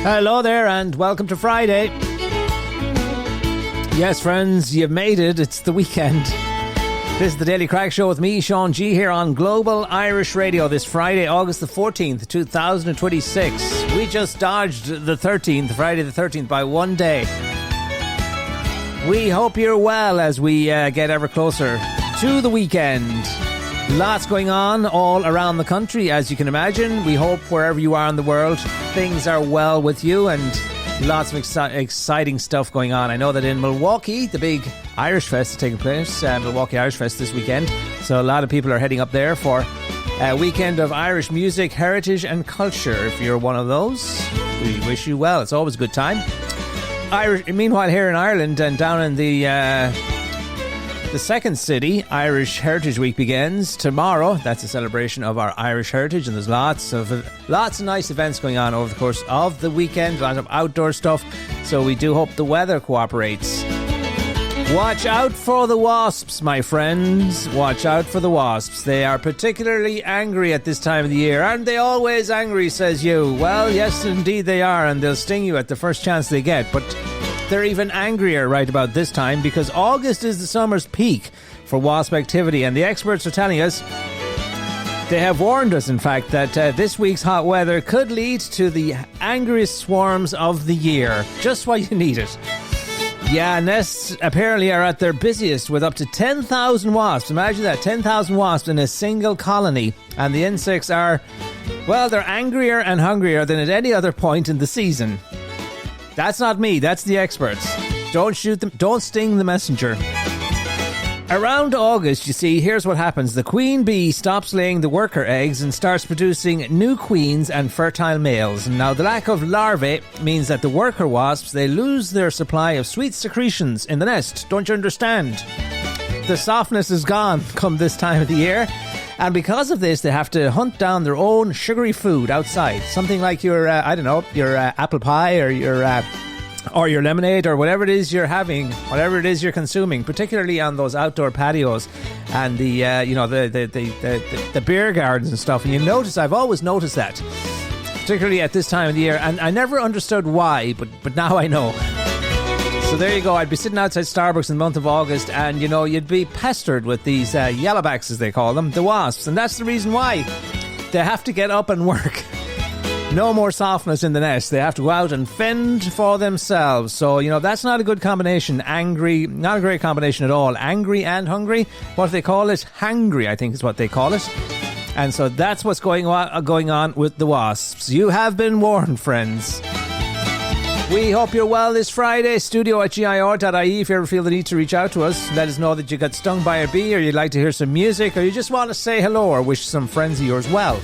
Hello there and welcome to Friday. Yes, friends, you've made it. It's the weekend. This is the Daily Crack Show with me, Sean G, here on Global Irish Radio this Friday, August the 14th, 2026. We just dodged the 13th, Friday the 13th, by one day. We hope you're well as we get ever closer to the weekend. Lots going on all around the country, as you can imagine. We hope wherever you are in the world, things are well with you and lots of exciting stuff going on. I know that in Milwaukee, the big Irish Fest is taking place, Milwaukee Irish Fest this weekend. So a lot of people are heading up there for a weekend of Irish music, heritage and culture. If you're one of those, we wish you well. It's always a good time. Meanwhile, here in Ireland and down in the second city, Irish Heritage Week begins tomorrow. That's a celebration of our Irish heritage, and there's lots of nice events going on over the course of the weekend. Lots of outdoor stuff, so we do hope the weather cooperates. Watch out for the wasps, my friends. Watch out for the wasps. They are particularly angry at this time of the year. Aren't they always angry, says you? Well, yes, indeed they are, and they'll sting you at the first chance they get. But they're even angrier right about this time because August is the summer's peak for wasp activity, and the experts are telling us, they have warned us in fact, that this week's hot weather could lead to the angriest swarms of the year. Just why you need it. Yeah, nests apparently are at their busiest with up to 10,000 wasps. Imagine that, 10,000 wasps in a single colony, and the insects are, well, they're angrier and hungrier than at any other point in the season. That's not me, that's the experts. Don't shoot them, don't sting the messenger. Around August, you see, here's what happens. The queen bee stops laying the worker eggs and starts producing new queens and fertile males. Now, the lack of larvae means that the worker wasps, they lose their supply of sweet secretions in the nest. Don't you understand? The softness is gone come this time of the year. And because of this, they have to hunt down their own sugary food outside. Something like your, your apple pie or your lemonade or whatever it is you're having, whatever it is you're consuming, particularly on those outdoor patios and the beer gardens and stuff. And you notice, I've always noticed that, particularly at this time of the year. And I never understood why, but now I know. So there you go. I'd be sitting outside Starbucks in the month of August and, you'd be pestered with these yellowbacks, as they call them, the wasps. And that's the reason why. They have to get up and work. No more softness in the nest. They have to go out and fend for themselves. So, that's not a good combination. Angry, not a great combination at all. Angry and hungry. What do they call it? Hangry, I think is what they call it. And so that's what's going on with the wasps. You have been warned, friends. We hope you're well this Friday. studio@gir.ie if you ever feel the need to reach out to us. Let us know that you got stung by a bee, or you'd like to hear some music, or you just want to say hello or wish some friends of yours well.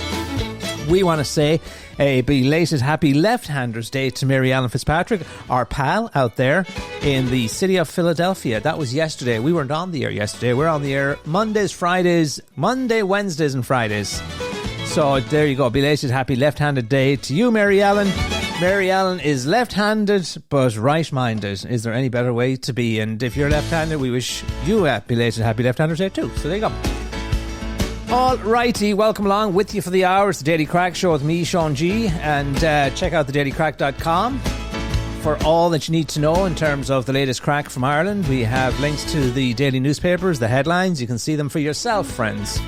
We want to say a belated happy Left-Handers Day to Mary Ellen Fitzpatrick, our pal out there in the city of Philadelphia. That was yesterday. We weren't on the air yesterday. We're on the air Monday, Wednesdays and Fridays. So there you go. Belated happy Left-Handed Day to you, Mary Ellen. Mary Ellen is left-handed but right-minded. Is there any better way to be? And if you're left-handed, we wish you a belated happy Left-Handers Day too. So there you go. All righty, welcome along with you for the hour. It's the Daily Crack Show with me, Sean G. And check out thedailycrack.com for all that you need to know in terms of the latest crack from Ireland. We have links to the daily newspapers, the headlines. You can see them for yourself, friends.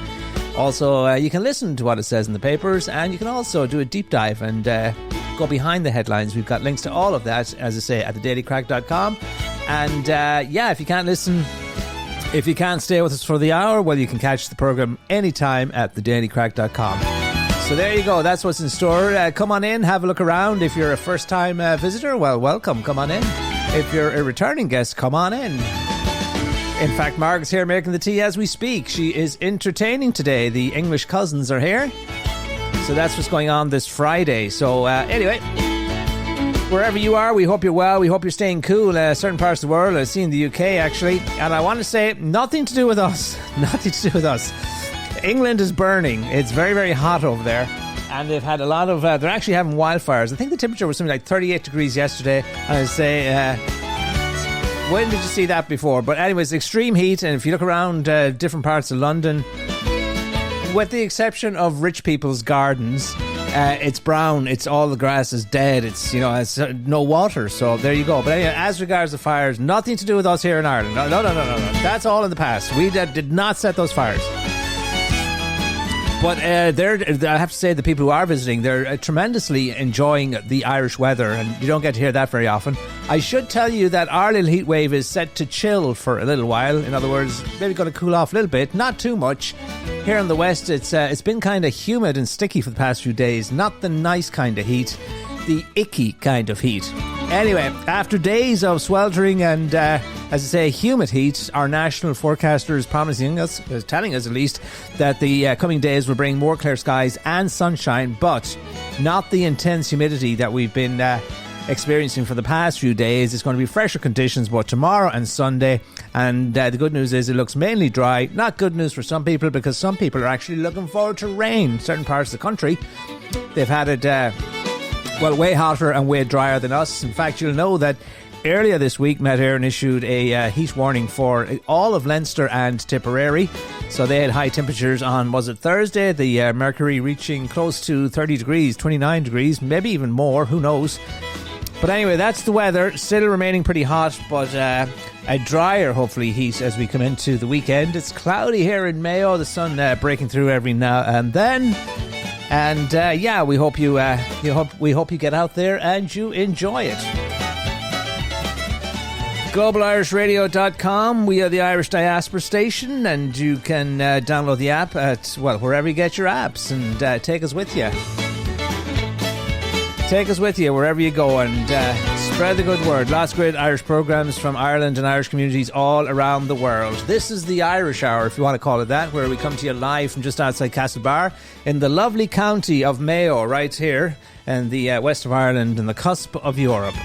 Also, you can listen to what it says in the papers, and you can also do a deep dive and go behind the headlines. We've got links to all of that, as I say, at thedailycrack.com. And if you can't listen, if you can't stay with us for the hour, well, you can catch the program anytime at thedailycrack.com. So there you go. That's what's in store. Come on in, have a look around. If you're a first-time visitor, well, welcome. Come on in. If you're a returning guest, come on in. In fact, Margaret's here making the tea as we speak. She is entertaining today. The English cousins are here. So that's what's going on this Friday. So anyway, wherever you are, we hope you're well. We hope you're staying cool. Certain parts of the world, I've seen the UK actually. And I want to say, nothing to do with us. Nothing to do with us. England is burning. It's very, very hot over there. And they've had a lot of, they're actually having wildfires. I think the temperature was something like 38 degrees yesterday. And I say, when did you see that before? But anyways, extreme heat. And if you look around different parts of London, with the exception of rich people's gardens, It's brown. It's all the grass is dead. It's, you know, it's no water. So there you go. But anyway, as regards the fires, nothing to do with us here in Ireland. No. That's all in the past. We did not set those fires. But I have to say, the people who are visiting, they're tremendously enjoying the Irish weather, and you don't get to hear that very often. I should tell you that our little heat wave is set to chill for a little while. In other words, maybe going to cool off a little bit, not too much. Here in the west, it's been kind of humid and sticky for the past few days. Not the nice kind of heat, the icky kind of heat. Anyway, after days of sweltering and, as I say, humid heat, our national forecaster is telling us at least, that the coming days will bring more clear skies and sunshine, but not the intense humidity that we've been experiencing for the past few days. It's going to be fresher conditions both tomorrow and Sunday, and the good news is it looks mainly dry. Not good news for some people, because some people are actually looking forward to rain. Certain parts of the country, they've had it way hotter and way drier than us. In fact, you'll know that earlier this week, Met Éireann issued a heat warning for all of Leinster and Tipperary. So they had high temperatures on, was it Thursday? The mercury reaching close to 30 degrees, 29 degrees, maybe even more, who knows. But anyway, that's the weather. Still remaining pretty hot, but a drier, hopefully, heat as we come into the weekend. It's cloudy here in Mayo, the sun breaking through every now and then. And we hope you get out there and you enjoy it. GlobalIrishRadio.com. We are the Irish Diaspora Station, and you can download the app at, wherever you get your apps, and take us with you. Take us with you wherever you go, and spread the good word. Lots of great Irish programs from Ireland and Irish communities all around the world. This is the Irish Hour, if you want to call it that, where we come to you live from just outside Castlebar in the lovely county of Mayo, right here in the west of Ireland, in the cusp of Europe.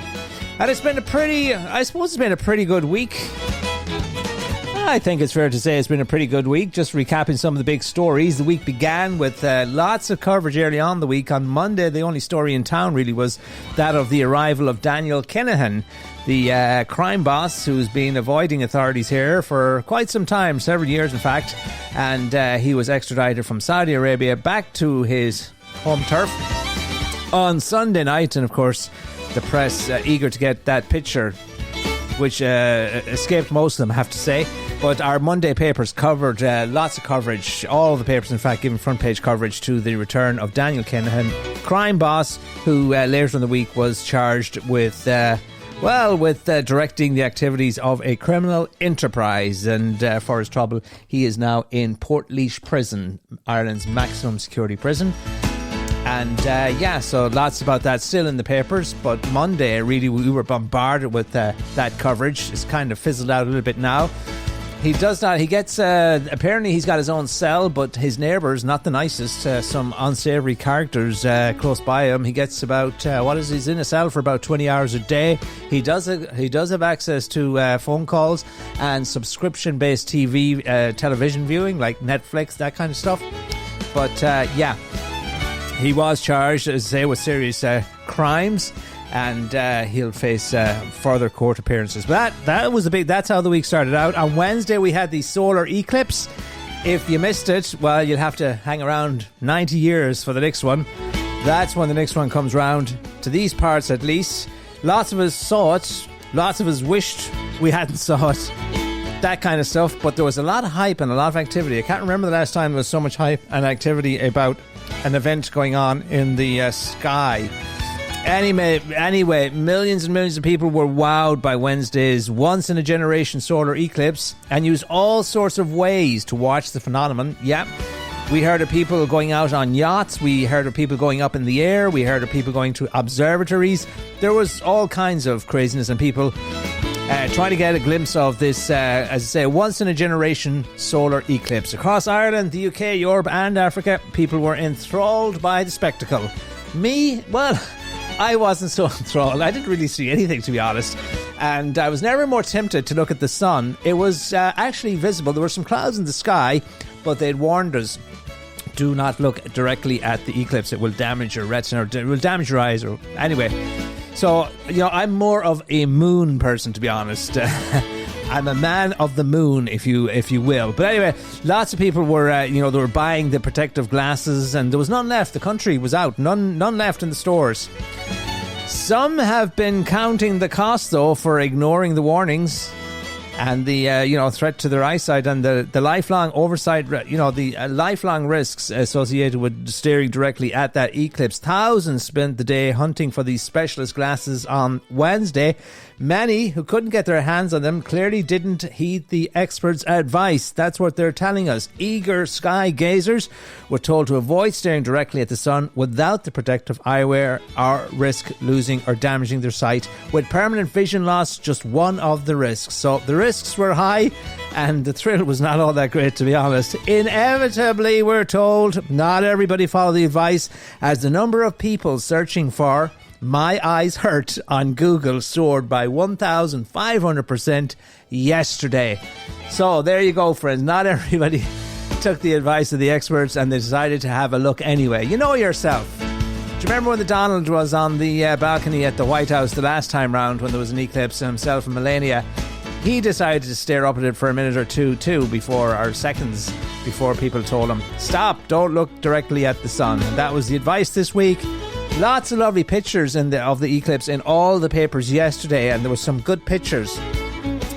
And it's been a pretty good week. I think it's fair to say it's been a pretty good week. Just recapping some of the big stories. The week began with lots of coverage early on the week. On Monday, the only story in town really was that of the arrival of Daniel Kinahan, the crime boss who's been avoiding authorities here for quite some time, several years in fact. And he was extradited from Saudi Arabia back to his home turf on Sunday night. And of course, the press eager to get that picture, which escaped most of them, I have to say. But our Monday papers covered lots of coverage. All of the papers, in fact, giving front page coverage to the return of Daniel Kinahan, crime boss, who later in the week was charged with directing the activities of a criminal enterprise. And for his trouble, he is now in Portlaoise Prison, Ireland's maximum security prison. And so lots about that still in the papers. But Monday, really, we were bombarded with that coverage. It's kind of fizzled out a little bit now. He does not. He gets. Apparently, he's got his own cell, but his neighbours, not the nicest. Some unsavoury characters close by him. He gets about he's in a cell for about 20 hours a day. He does have access to phone calls and subscription-based television viewing, like Netflix, that kind of stuff. But he was charged, as I say, with serious crimes. And he'll face further court appearances. But that's how the week started out. On Wednesday, we had the solar eclipse. If you missed it, well, you'll have to hang around 90 years for the next one. That's when the next one comes round, to these parts at least. Lots of us saw it. Lots of us wished we hadn't saw it. That kind of stuff. But there was a lot of hype and a lot of activity. I can't remember the last time there was so much hype and activity about an event going on in the sky. Anyway, millions and millions of people were wowed by Wednesday's once-in-a-generation solar eclipse and used all sorts of ways to watch the phenomenon. Yeah, we heard of people going out on yachts. We heard of people going up in the air. We heard of people going to observatories. There was all kinds of craziness and people trying to get a glimpse of this, as I say, once-in-a-generation solar eclipse. Across Ireland, the UK, Europe and Africa, people were enthralled by the spectacle. Me, well, I wasn't so enthralled. I didn't really see anything, to be honest. And I was never more tempted to look at the sun. It was actually visible. There were some clouds in the sky, but they'd warned us, do not look directly at the eclipse. It will damage your retina, or it will damage your eyes. Or anyway, so, I'm more of a moon person, to be honest. I'm a man of the moon, if you will. But anyway, lots of people were, they were buying the protective glasses, and there was none left. The country was out. None left in the stores. Some have been counting the cost, though, for ignoring the warnings and the threat to their eyesight and the lifelong oversight, the lifelong risks associated with staring directly at that eclipse. Thousands spent the day hunting for these specialist glasses on Wednesday. Many who couldn't get their hands on them clearly didn't heed the experts' advice. That's what they're telling us. Eager sky gazers were told to avoid staring directly at the sun without the protective eyewear or risk losing or damaging their sight. With permanent vision loss just one of the risks. So the risks were high and the thrill was not all that great, to be honest. Inevitably, we're told, not everybody followed the advice, as the number of people searching for "My Eyes Hurt" on Google soared by 1,500% yesterday. So there you go, friends. Not everybody took the advice of the experts and they decided to have a look anyway. You know yourself. Do you remember when the Donald was on the balcony at the White House the last time round when there was an eclipse, and himself and Melania? He decided to stare up at it for a minute or two seconds before people told him, stop, don't look directly at the sun. And that was the advice this week. Lots of lovely pictures of the eclipse in all the papers yesterday, and there were some good pictures.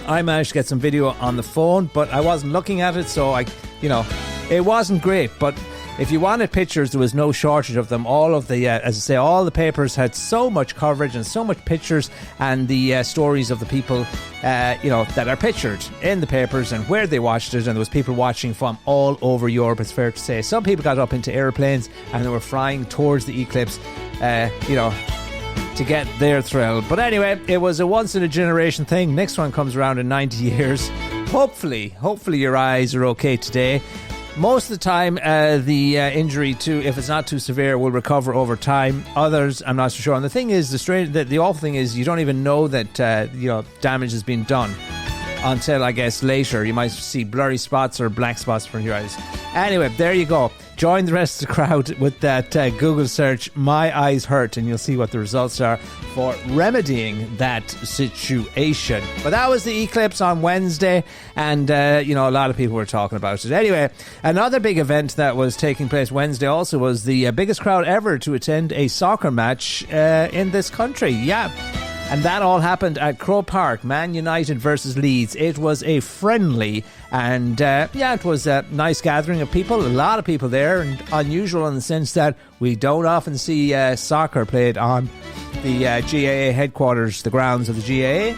I managed to get some video on the phone, but I wasn't looking at it, so it wasn't great. But if you wanted pictures, there was no shortage of them. All of the, all the papers had so much coverage and so much pictures, and the stories of the people, that are pictured in the papers and where they watched it. And there was people watching from all over Europe, it's fair to say. Some people got up into airplanes and they were flying towards the eclipse, to get their thrill. But anyway, it was a once-in-a-generation thing. Next one comes around in 90 years. Hopefully your eyes are okay today. Most of the time, the injury, if it's not too severe, will recover over time. Others, I'm not so sure. And the thing is, the awful thing is, you don't even know that damage has been done until, I guess, later. You might see blurry spots or black spots from your eyes. Anyway, there you go. Join the rest of the crowd with that Google search, "My Eyes Hurt," and you'll see what the results are for remedying that situation. But that was the eclipse on Wednesday, and a lot of people were talking about it. Anyway, another big event that was taking place Wednesday also was the biggest crowd ever to attend a soccer match in this country. Yeah. And that all happened at Croke Park, Man United versus Leeds. It was a friendly and, it was a nice gathering of people. A lot of people there, and unusual in the sense that we don't often see soccer played on the GAA headquarters, the grounds of the GAA.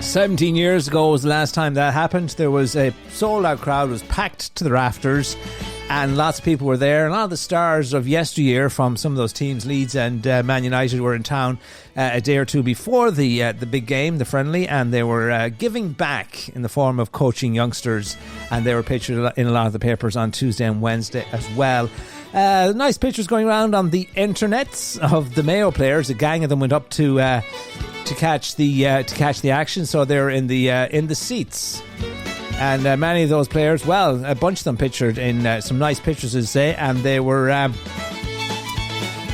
17 years ago was the last time that happened. There was a sold-out crowd, it was packed to the rafters, and lots of people were there. And a lot of the stars of yesteryear from some of those teams, Leeds and Man United, were in town a day or two before the big game, the friendly, and they were giving back in the form of coaching youngsters, and they were pictured in a lot of the papers on Tuesday and Wednesday as well. Nice pictures going around on the internets of the Mayo players. A gang of them went up to catch the action, so they're in the seats. And many of those players, well, a bunch of them pictured in some nice pictures, as I say, and they were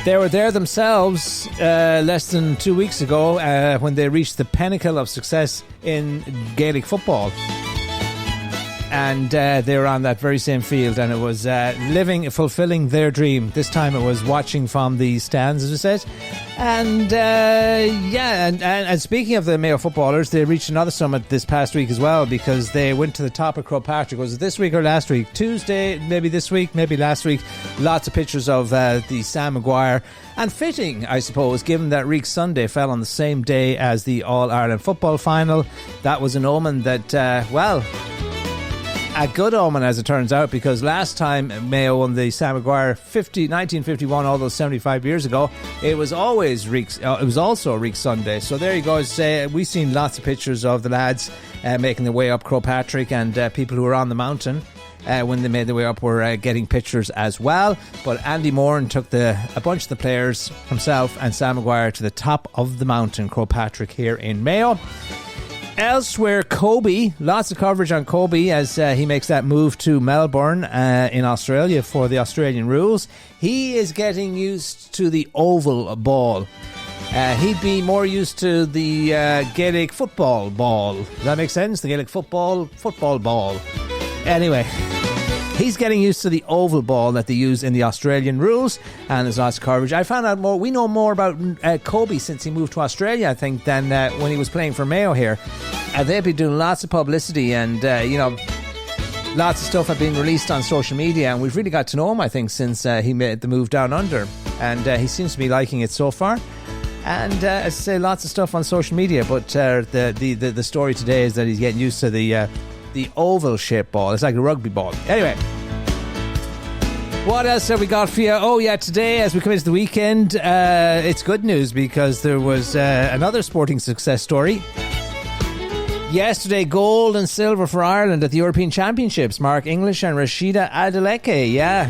there themselves less than 2 weeks ago when they reached the pinnacle of success in Gaelic football. And they were on that very same field, and it was fulfilling their dream. This time it was watching from the stands, as I said. And and speaking of the Mayo footballers, they reached another summit this past week as well, because they went to the top of Croke Park. Was it this week or last week? Tuesday, maybe this week, maybe last week. Lots of pictures of the Sam Maguire. And fitting, I suppose, given that Reek Sunday fell on the same day as the All-Ireland football final. That was an omen that, a good omen, as it turns out, because last time Mayo won the Sam Maguire 1951, all those 75 years ago, it was always it was also Reek Sunday. So there you go. We've seen lots of pictures of the lads making their way up Croagh Patrick, and people who were on the mountain when they made their way up were getting pictures as well. But Andy Moran took a bunch of the players, himself and Sam Maguire, to the top of the mountain, Croagh Patrick, here in Mayo. Elsewhere, Kobe, lots of coverage on Kobe as he makes that move to Melbourne in Australia for the Australian rules. He is getting used to the oval ball. He'd be more used to the Gaelic football ball. Does that make sense? The Gaelic football ball. Anyway, he's getting used to the oval ball that they use in the Australian rules, and there's lots of coverage. I found out more. We know more about Kobe since he moved to Australia, I think, than when he was playing for Mayo here. They've been doing lots of publicity, and lots of stuff have been released on social media, and we've really got to know him, I think, since he made the move down under, and he seems to be liking it so far. And as I say, lots of stuff on social media, but the story today is that he's getting used to the oval shaped ball. It's like a rugby ball. Anyway, what else have we got for you? Oh yeah, today as we come into the weekend, it's good news because there was another sporting success story. Yesterday, gold and silver for Ireland at the European Championships. Mark English and Rashida Adeleke, yeah.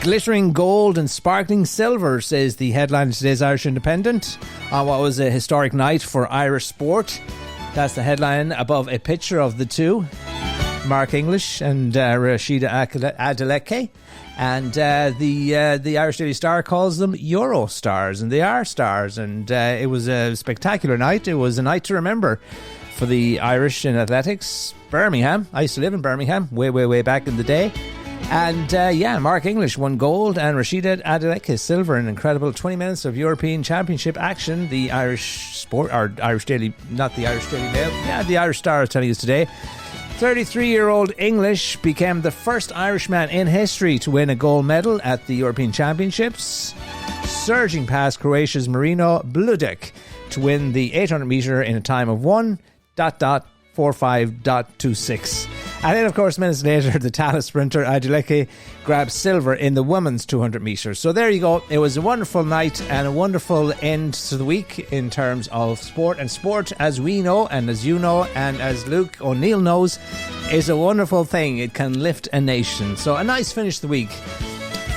Glittering gold and sparkling silver, says the headline of today's Irish Independent, on what was a historic night for Irish sport. That's the headline above a picture of the two, Mark English and Rashida Adeleke. And the Irish Daily Star calls them Euro stars, and they are stars. And it was a spectacular night. It was a night to remember for the Irish in athletics. Birmingham. I used to live in Birmingham way back in the day. And Mark English won gold and Rashida Adeleke silver in an incredible 20 minutes of European Championship action. The Irish Sport, or Irish Daily, not the Irish Daily Mail, the Irish Star is telling us today. 33-year-old English became the first Irishman in history to win a gold medal at the European Championships, surging past Croatia's Marino Bludic to win the 800 metre in a time of 1.45.26. And then, of course, minutes later, the Tallaght sprinter Adeleke grabbed silver in the women's 200 metres. So there you go. It was a wonderful night and a wonderful end to the week in terms of sport. And sport, as we know, and as you know, and as Luke O'Neill knows, is a wonderful thing. It can lift a nation. So a nice finish to the week.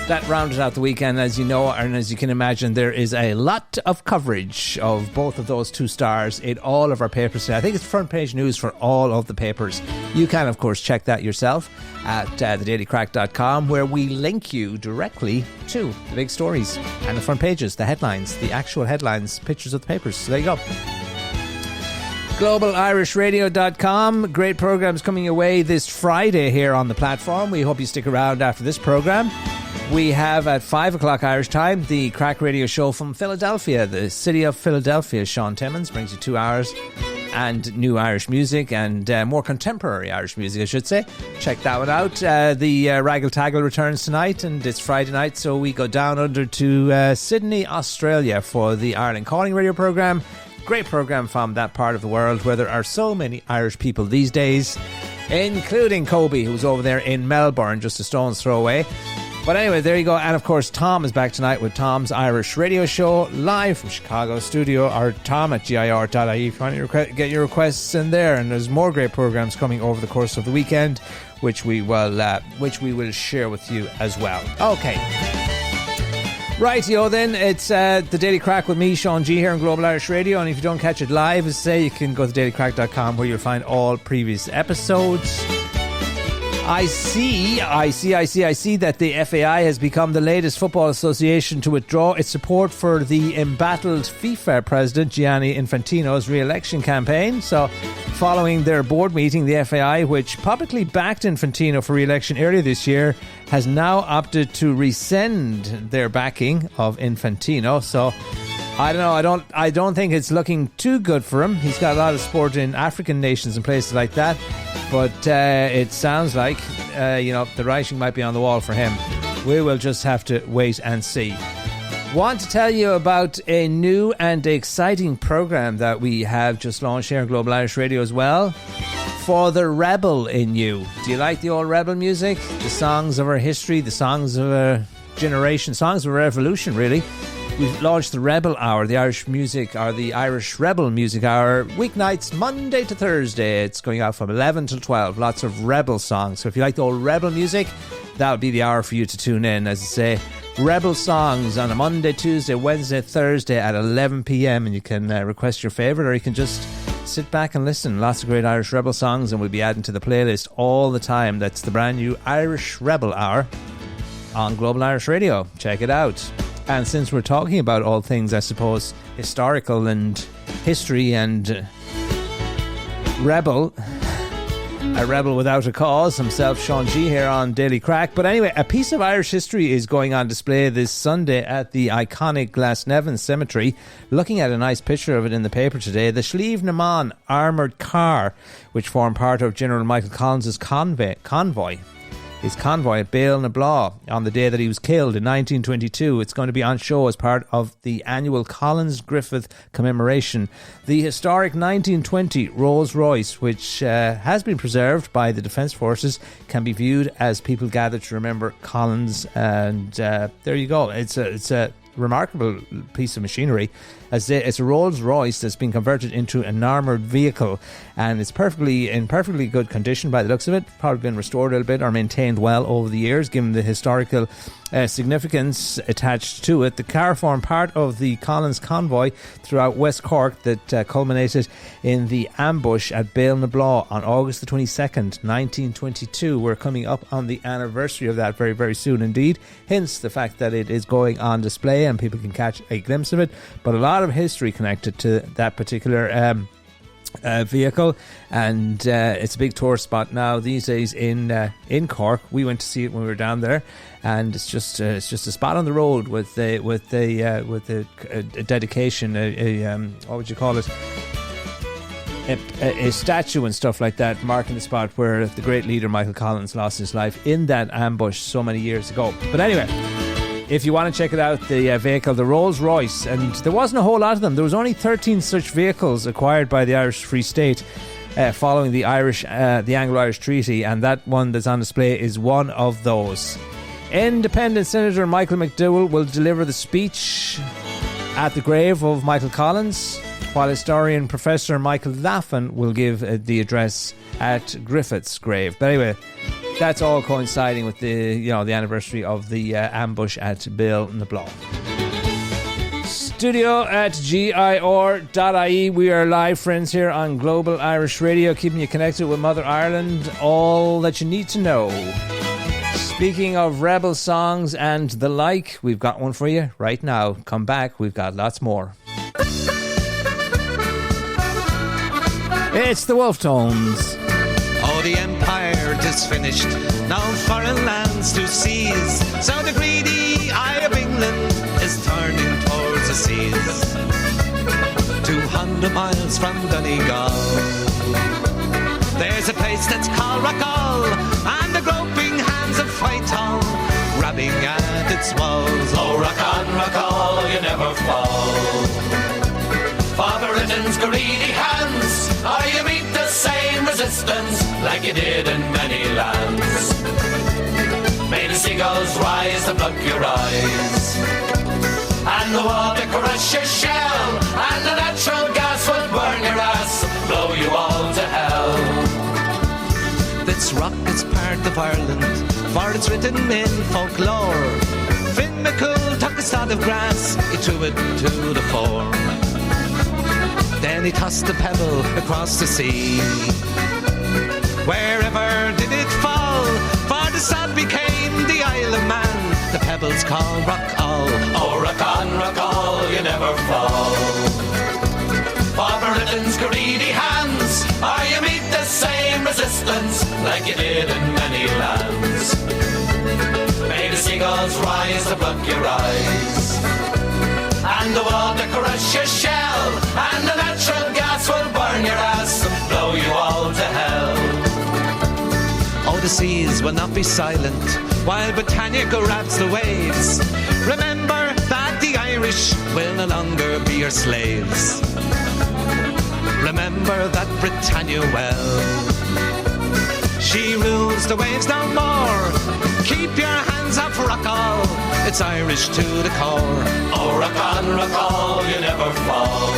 That rounded out the weekend, as you know, and as you can imagine, there is a lot of coverage of both of those two stars in all of our papers today. I think it's front page news for all of the papers. You can, of course, check that yourself at thedailycrack.com, where we link you directly to the big stories and the front pages, the headlines, the actual headlines, pictures of the papers. So there you go. GlobalIrishRadio.com. Great programs coming your way this Friday here on the platform. We hope you stick around after this program. We have at 5 o'clock Irish time the Crack Radio Show from Philadelphia, the city of Philadelphia. Sean Timmins brings you 2 hours and new Irish music and more contemporary Irish music, I should say. Check that one out. The Raggle Taggle returns tonight, and it's Friday night, so we go down under to Sydney, Australia for the Ireland Calling radio program. Great program from that part of the world where there are so many Irish people these days, including Kobe, who's over there in Melbourne, just a stone's throw away. But anyway, there you go. And of course, Tom is back tonight with Tom's Irish Radio Show, live from Chicago studio, or Tom at GIR.ie if you want to get your requests in there. And there's more great programs coming over the course of the weekend, which we will share with you as well. Okay. Rightio then, it's the Daily Crack with me, Sean G, here on Global Irish Radio. And if you don't catch it live, as I say, you can go to dailycrack.com, where you'll find all previous episodes. I see that the FAI has become the latest football association to withdraw its support for the embattled FIFA president Gianni Infantino's re-election campaign. So, following their board meeting, the FAI, which publicly backed Infantino for re-election earlier this year, has now opted to rescind their backing of Infantino. So, I don't know. I don't think it's looking too good for him. He's got a lot of support in African nations and places like that. But it sounds like, the writing might be on the wall for him. We will just have to wait and see. Want to tell you about a new and exciting program that we have just launched here on Global Irish Radio as well. For the rebel in you. Do you like the old rebel music? The songs of our history, the songs of a generation, songs of a revolution, really. We've launched the Rebel Hour, the Irish music, or the Irish Rebel Music Hour, weeknights, Monday to Thursday. It's going out from 11 till 12. Lots of rebel songs. So if you like the old rebel music, that would be the hour for you to tune in. As I say, rebel songs on a Monday, Tuesday, Wednesday, Thursday at 11 p.m. And you can request your favourite, or you can just sit back and listen. Lots of great Irish rebel songs, and we'll be adding to the playlist all the time. That's the brand new Irish Rebel Hour on Global Irish Radio. Check it out. And since we're talking about all things, I suppose, historical and history and rebel, a rebel without a cause, himself, Sean G, here on Daily Crack. But anyway, a piece of Irish history is going on display this Sunday at the iconic Glasnevin Cemetery. Looking at a nice picture of it in the paper today, the Slieve na Mon armoured car, which formed part of General Michael Collins' convoy at Bale na Blah on the day that he was killed in 1922. It's going to be on show as part of the annual Collins Griffith commemoration. The historic 1920 Rolls Royce, which has been preserved by the Defence Forces, can be viewed as people gather to remember Collins. And there you go. It's a remarkable piece of machinery. It's a Rolls Royce that's been converted into an armoured vehicle, and it's in perfectly good condition by the looks of it. Probably been restored a little bit or maintained well over the years, given the historical significance attached to it. The car formed part of the Collins convoy throughout West Cork that culminated in the ambush at Bale na Blah on August the 22nd, 1922. We're coming up on the anniversary of that very, very soon indeed. Hence the fact that it is going on display and people can catch a glimpse of it. But a lot of history connected to that particular vehicle, and it's a big tourist spot now these days in Cork. We went to see it when we were down there, and it's just a spot on the road with a dedication, what would you call it? A statue and stuff like that, marking the spot where the great leader Michael Collins lost his life in that ambush so many years ago. But anyway, if you want to check it out, the vehicle, the Rolls Royce, and there wasn't a whole lot of them. There was only 13 such vehicles acquired by the Irish Free State following the Anglo-Irish Treaty, and that one that's on display is one of those. Independent Senator Michael McDowell will deliver the speech at the grave of Michael Collins, while historian Professor Michael Laffin will give the address at Griffith's grave. But anyway, that's all coinciding with the anniversary of the ambush at Bale na Blah. Studio at GIR.ie. We are live, friends, here on Global Irish Radio, keeping you connected with Mother Ireland, all that you need to know. Speaking of rebel songs and the like, we've got one for you right now. Come back, we've got lots more. It's the Wolf Tones. Oh, the empire is finished, now foreign lands to seize. So the greedy eye of England is turning towards the seas. 200 miles from Donegal, there's a place that's called Rockall, and the groping hands of Whitehall grabbing at its walls. Oh, rock on, Rockall, you never fall. For Britain's greedy hands, or you meet the same resistance like you did in many lands. May the seagulls rise to pluck your eyes, and the water crush your shell, and the natural gas will burn your ass, blow you all to hell. This rock is part of Ireland, for it's written in folklore. Finn McCool took a sod of grass, he threw it to the fore. Then he tossed a pebble across the sea. Wherever did it fall? For the sod became the Isle of Man. The pebble's called Rockall. Oh, rock on, Rockall, you never fall. For Britain's greedy hands, or you meet the same resistance like you did in many lands. May the seagulls rise to pluck your eyes, and the water crush your shell, and the natural gas will burn your ass and blow you all to hell. Oh, the seas will not be silent while Britannia grabs the waves. Remember that the Irish will no longer be your slaves. Remember that Britannia well, she rules the waves no more. Keep your hands off Rockall, it's Irish to the core. Oh, rock on, Rockall, you never fall.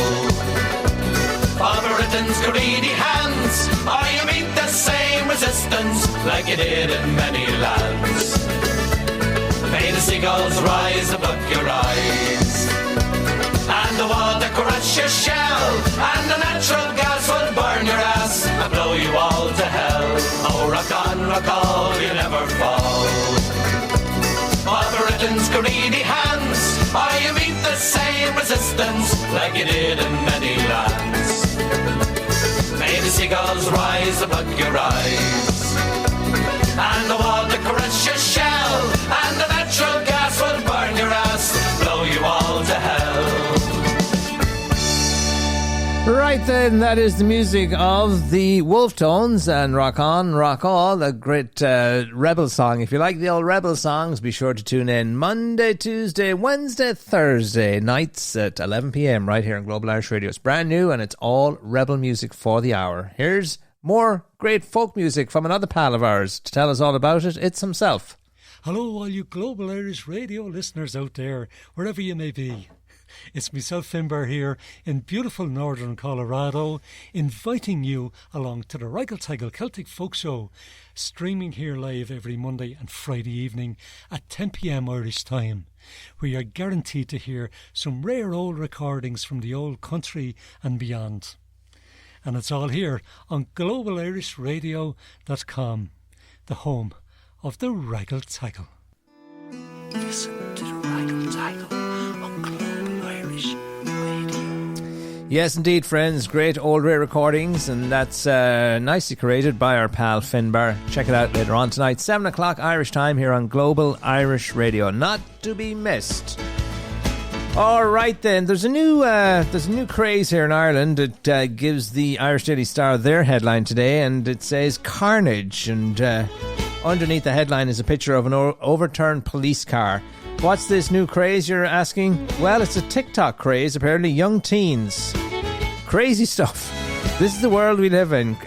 For Britain's greedy hands, or you meet the same resistance like you did in many lands. May the seagulls rise above your eyes, and the water crush your shell, and the natural gas will burn your ass and blow you all to hell. Oh, rock on, Rockall, you never fall. For Britain's greedy hands, or same resistance like you did in many lands. May the seagulls rise above your eyes, and the water caress your shell, and the natural gas will burn your ass, blow you all to hell. Right then, that is the music of the Wolf Tones and Rock On, Rock All, a great Rebel song. If you like the old Rebel songs, be sure to tune in Monday, Tuesday, Wednesday, Thursday nights at 11 p.m. right here on Global Irish Radio. It's brand new and it's all Rebel music for the hour. Here's more great folk music from another pal of ours. To tell us all about it, it's himself. Hello, all you Global Irish Radio listeners out there, wherever you may be. It's myself, Finbar, here in beautiful northern Colorado, inviting you along to the Reigal Teigal Celtic Folk Show, streaming here live every Monday and Friday evening at 10 p.m. Irish time, where you're guaranteed to hear some rare old recordings from the old country and beyond. And it's all here on globalirishradio.com, the home of the Reigal Teigal. Listen to the Reigal Teigal on Global Irish Radio. Yes, indeed, friends. Great old rare recordings, and that's nicely curated by our pal Finbar. Check it out later on tonight, 7 o'clock Irish time here on Global Irish Radio. Not to be missed. All right, then. There's a new craze here in Ireland. It gives the Irish Daily Star their headline today, and it says Carnage. And underneath the headline is a picture of an overturned police car. What's this new craze, you're asking? Well, it's a TikTok craze, apparently. Young teens. Crazy stuff. This is the world we live in.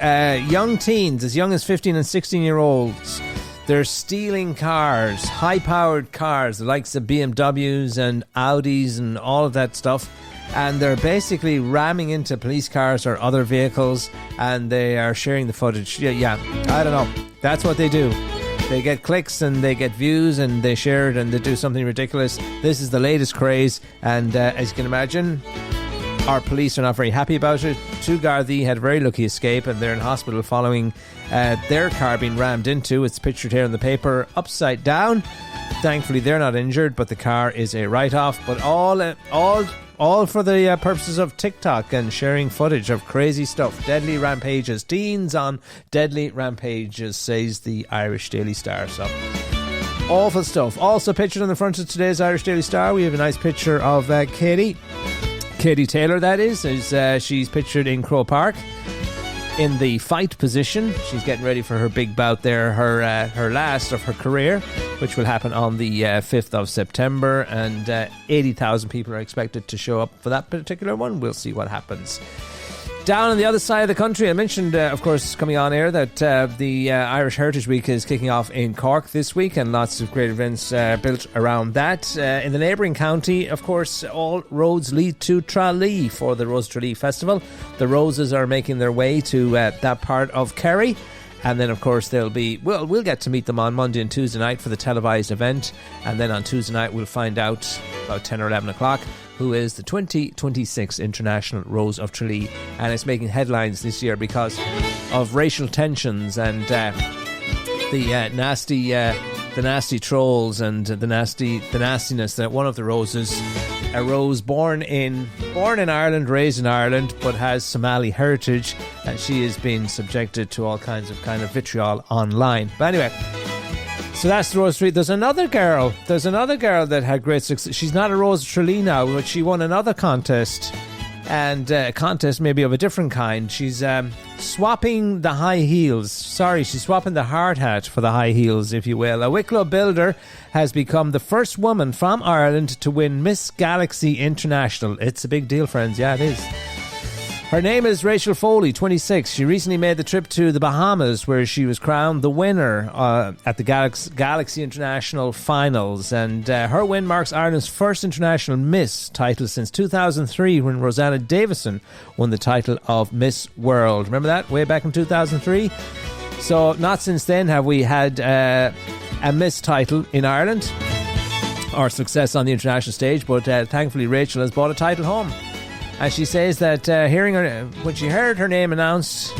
Young teens, as young as 15 and 16-year-olds. They're stealing cars, high-powered cars, the likes of BMWs and Audis and all of that stuff. And they're basically ramming into police cars or other vehicles, and they are sharing the footage. Yeah, I don't know. That's what they do. They get clicks and they get views and they share it and they do something ridiculous. This is the latest craze, and as you can imagine, our police are not very happy about it. Two Gardaí had a very lucky escape, and they're in hospital following their car being rammed into. It's pictured here in the paper upside down. Thankfully they're not injured, but the car is a write-off. But all for the purposes of TikTok and sharing footage of crazy stuff. Deadly rampages. Teens on deadly rampages, says the Irish Daily Star. So awful stuff. Also pictured on the front of today's Irish Daily Star, we have a nice picture of Katie Taylor, that is. She's pictured in Croke Park in the fight position. She's getting ready for her big bout there, her last of her career, which will happen on the 5th of September, and 80,000 people are expected to show up for that particular one. We'll see what happens. Down on the other side of the country, I mentioned, of course, coming on air, that the Irish Heritage Week is kicking off in Cork this week, and lots of great events built around that. In the neighbouring county, of course, all roads lead to Tralee for the Rose Tralee Festival. The Roses are making their way to that part of Kerry. And then, of course, we'll get to meet them on Monday and Tuesday night for the televised event. And then on Tuesday night, we'll find out about 10 or 11 o'clock who is the 2026 International Rose of Tralee. And it's making headlines this year because of racial tensions and the nasty trolls and the nastiness that one of the roses, a rose born in Ireland, raised in Ireland, but has Somali heritage, and she is being subjected to all kinds of vitriol online. But anyway, so that's the Rose Tralee. There's another girl that had great success. She's not a Rose Tralee now, but she won another contest, and a contest maybe of a different kind. She's swapping the high heels. She's swapping the hard hat for the high heels, if you will. A Wicklow builder has become the first woman from Ireland to win Miss Galaxy International. It's a big deal, friends. Yeah, it is. Her name is Rachel Foley, 26. She recently made the trip to the Bahamas, where she was crowned the winner at the Galaxy International Finals. And her win marks Ireland's first international Miss title since 2003, when Rosanna Davison won the title of Miss World. Remember that? Way back in 2003? So not since then have we had a Miss title in Ireland, or success on the international stage, but thankfully Rachel has brought a title home. And she says that when she heard her name announced,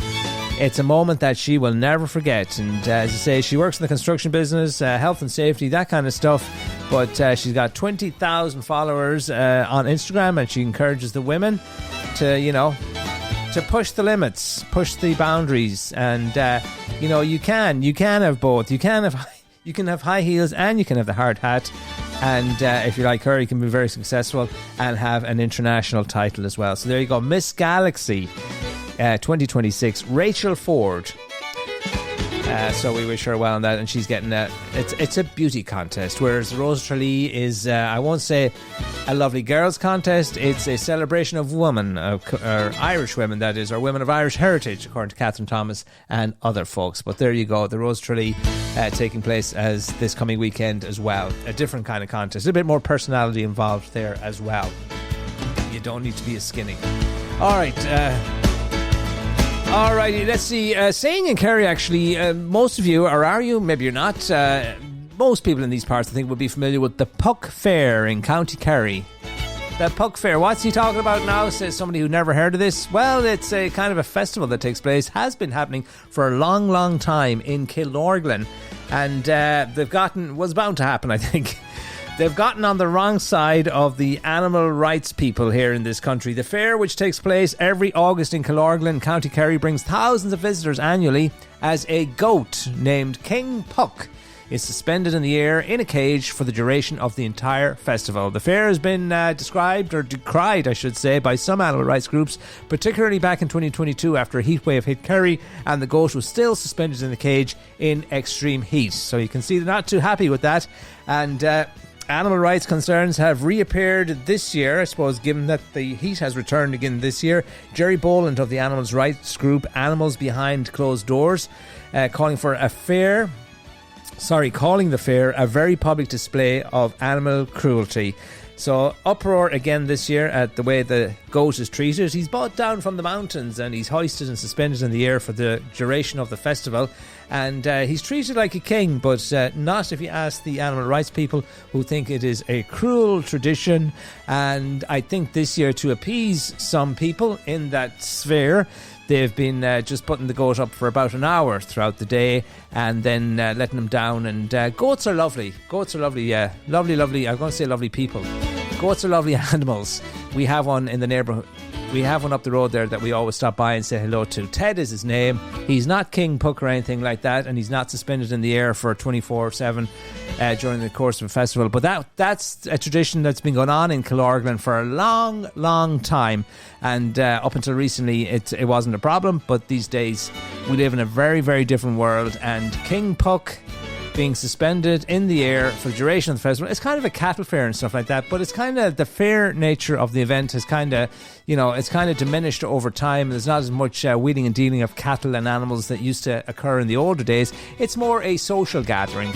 it's a moment that she will never forget. And as I say, she works in the construction business, health and safety, that kind of stuff. But she's got 20,000 followers on Instagram, and she encourages the women to, to push the limits, push the boundaries. And, you can have both. You can have high heels and you can have the hard hat. And if you're like her, you can be very successful and have an international title as well. So there you go. Miss Galaxy 2026, Rachel Ford. So we wish her well on that, and she's getting it's a beauty contest, whereas Rose Tralee is I won't say a lovely girls contest. It's a celebration of women, or Irish women, that is, or women of Irish heritage, according to Catherine Thomas and other folks. But there you go, the Rose Tralee taking place as this coming weekend as well. A different kind of contest, a bit more personality involved there as well. You don't need to be as skinny. All right. Alrighty, let's see. Saying in Kerry, actually, most of you, or are you? Maybe you're not. Most people in these parts, I think, would be familiar with the Puck Fair in County Kerry. The Puck Fair. What's he talking about now? Says somebody who never heard of this. Well, it's a kind of a festival that takes place, has been happening for a long, long time in Killorglin, and was bound to happen, I think. They've gotten on the wrong side of the animal rights people here in this country. The fair, which takes place every August in Killorglin, County Kerry, brings thousands of visitors annually as a goat named King Puck is suspended in the air in a cage for the duration of the entire festival. The fair has been described, or decried, I should say, by some animal rights groups, particularly back in 2022 after a heatwave hit Kerry and the goat was still suspended in the cage in extreme heat. So you can see they're not too happy with that. And animal rights concerns have reappeared this year, I suppose, given that the heat has returned again this year. Jerry Boland of the animal rights group Animals Behind Closed Doors, calling the fair a very public display of animal cruelty. So uproar again this year at the way the goat is treated. He's brought down from the mountains and he's hoisted and suspended in the air for the duration of the festival. And he's treated like a king, but not if you ask the animal rights people, who think it is a cruel tradition. And I think this year, to appease some people in that sphere, they've been just putting the goat up for about an hour throughout the day and then letting them down. And goats are lovely. Goats are lovely, yeah. Lovely. I'm going to say lovely people. Goats are lovely animals. We have one in the neighbourhood. We have one up the road there that we always stop by and say hello to. Ted is his name. He's not King Puck or anything like that, and he's not suspended in the air for 24/7 during the course of a festival. But that's a tradition that's been going on in Killorglin for a long, long time. And up until recently, it wasn't a problem. But these days, we live in a very, very different world. And King Puck being suspended in the air for the duration of the festival. It's kind of a cattle fair and stuff like that, but it's kind of the fair nature of the event has kind of, it's kind of diminished over time. There's not as much wheeling and dealing of cattle and animals that used to occur in the older days. It's more a social gathering.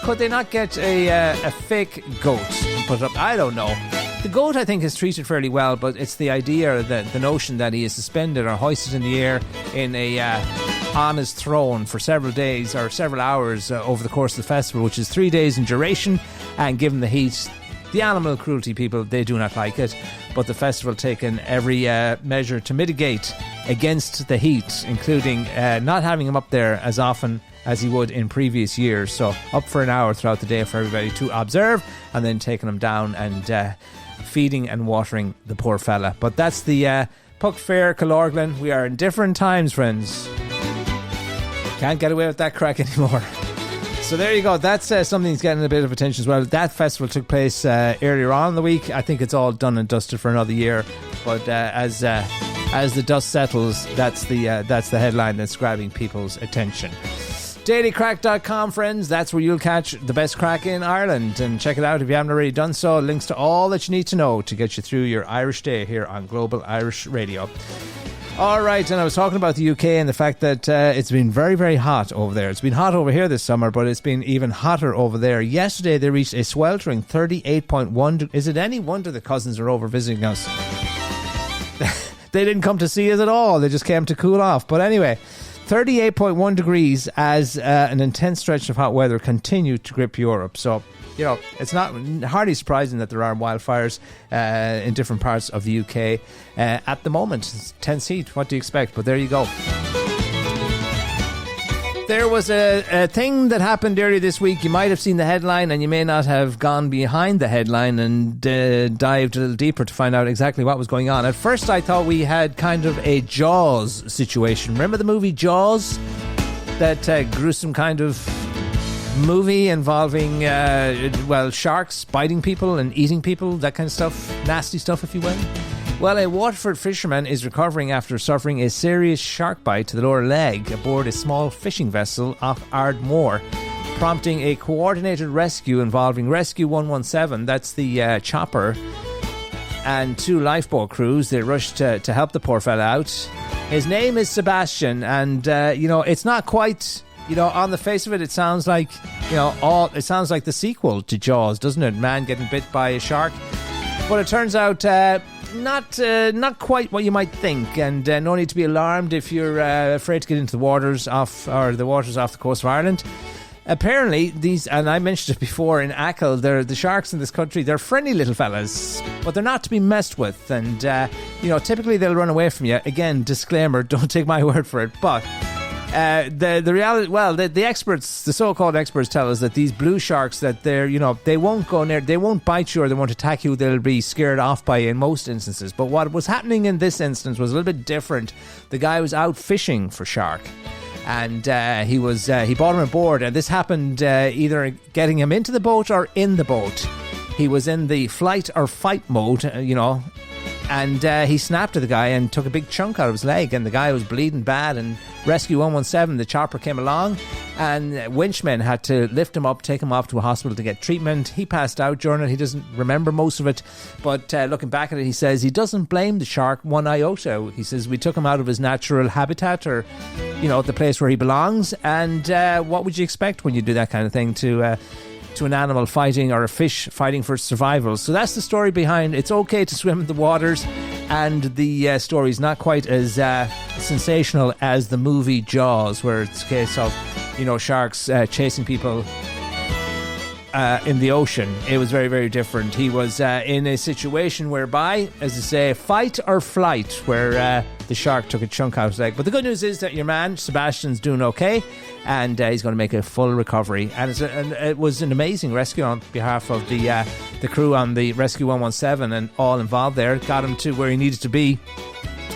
Could they not get a fake goat and put it up? I don't know. The goat, I think, is treated fairly well, but it's the idea, the notion that he is suspended or hoisted in the air in on his throne for several days or several hours over the course of the festival, which is 3 days in duration. And given the heat, the animal cruelty people, they do not like it. But the festival taken every measure to mitigate against the heat, including not having him up there as often as he would in previous years. So up for an hour throughout the day for everybody to observe, and then taking him down and feeding and watering the poor fella. But that's the Puck Fair, Killorglin. We are in different times, friends. Can't get away with that crack anymore. So there you go. That's something that's getting a bit of attention as well. That festival took place earlier on in the week. I think it's all done and dusted for another year. But as the dust settles, that's the headline that's grabbing people's attention. dailycrack.com, friends. That's where you'll catch the best crack in Ireland. And check it out if you haven't already done so. Links to all that you need to know to get you through your Irish day here on Global Irish Radio. All right, and I was talking about the UK and the fact that it's been very, very hot over there. It's been hot over here this summer, but it's been even hotter over there. Yesterday, they reached a sweltering 38.1. Is it any wonder the cousins are over visiting us? They didn't come to see us at all. They just came to cool off. But anyway, 38.1 degrees as an intense stretch of hot weather continued to grip Europe. So, it's not hardly surprising that there are wildfires in different parts of the UK at the moment. It's tense heat. What do you expect? But there you go. There was a thing that happened earlier this week. You might have seen the headline and you may not have gone behind the headline and dived a little deeper to find out exactly what was going on. At first I thought we had kind of a Jaws situation. Remember the movie Jaws? That gruesome kind of movie involving, sharks biting people and eating people, that kind of stuff. Nasty stuff, if you will. Well, a Waterford fisherman is recovering after suffering a serious shark bite to the lower leg aboard a small fishing vessel off Ardmore, prompting a coordinated rescue involving Rescue 117, that's the chopper, and 2 lifeboat crews. They rushed to help the poor fella out. His name is Sebastian, and, it's not quite... on the face of it, it sounds like, it sounds like the sequel to Jaws, doesn't it? Man getting bit by a shark. But it turns out not quite what you might think, and no need to be alarmed if you're afraid to get into the waters off the coast of Ireland. Apparently, these, and I mentioned it before in Achill, the sharks in this country, they're friendly little fellas, but they're not to be messed with, and typically they'll run away from you. Again, disclaimer, don't take my word for it, but the reality, the experts, the so-called experts, tell us that these blue sharks, that they won't go near, they won't bite you or they won't attack you. They'll be scared off by you in most instances. But what was happening in this instance was a little bit different. The guy was out fishing for shark, and he brought him aboard, and this happened either getting him into the boat or in the boat. He was in the flight or fight mode, and he snapped at the guy and took a big chunk out of his leg, and the guy was bleeding bad. And Rescue 117, the chopper, came along, and winchmen had to lift him up, take him off to a hospital to get treatment. He passed out during it. He doesn't remember most of it, but looking back at it, he says he doesn't blame the shark one iota. He says we took him out of his natural habitat, or the place where he belongs, and what would you expect when you do that kind of thing to an animal fighting, or a fish fighting for survival? So that's the story behind it's okay to swim in the waters, and the story is not quite as sensational as the movie Jaws, where it's a case of sharks chasing people in the ocean. It was very, very different. He was in a situation whereby, as I say, fight or flight, where the shark took a chunk out of his leg. But the good news is that your man Sebastian's doing okay, and he's going to make a full recovery. And it was an amazing rescue on behalf of the crew on the Rescue 117 and all involved there. Got him to where he needed to be.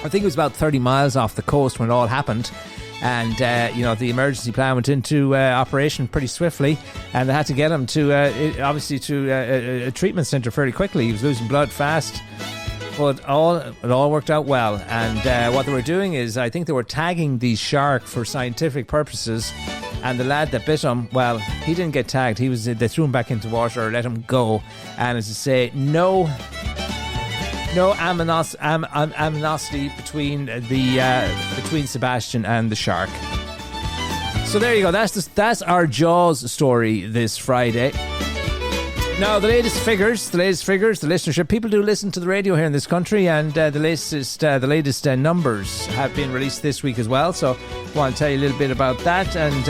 I think it was about 30 miles off the coast when it all happened. And, the emergency plan went into operation pretty swiftly, and they had to get him to a treatment centre fairly quickly. He was losing blood fast, but it all worked out well. And what they were doing is, I think they were tagging the shark for scientific purposes, and the lad that bit him, well, he didn't get tagged. They threw him back into water, or let him go. And as I say, no animosity between Sebastian and the shark. So there you go. That's our Jaws story this Friday. Now the latest figures, the listenership. People do listen to the radio here in this country, and the latest numbers have been released this week as well. So I want to tell you a little bit about that. And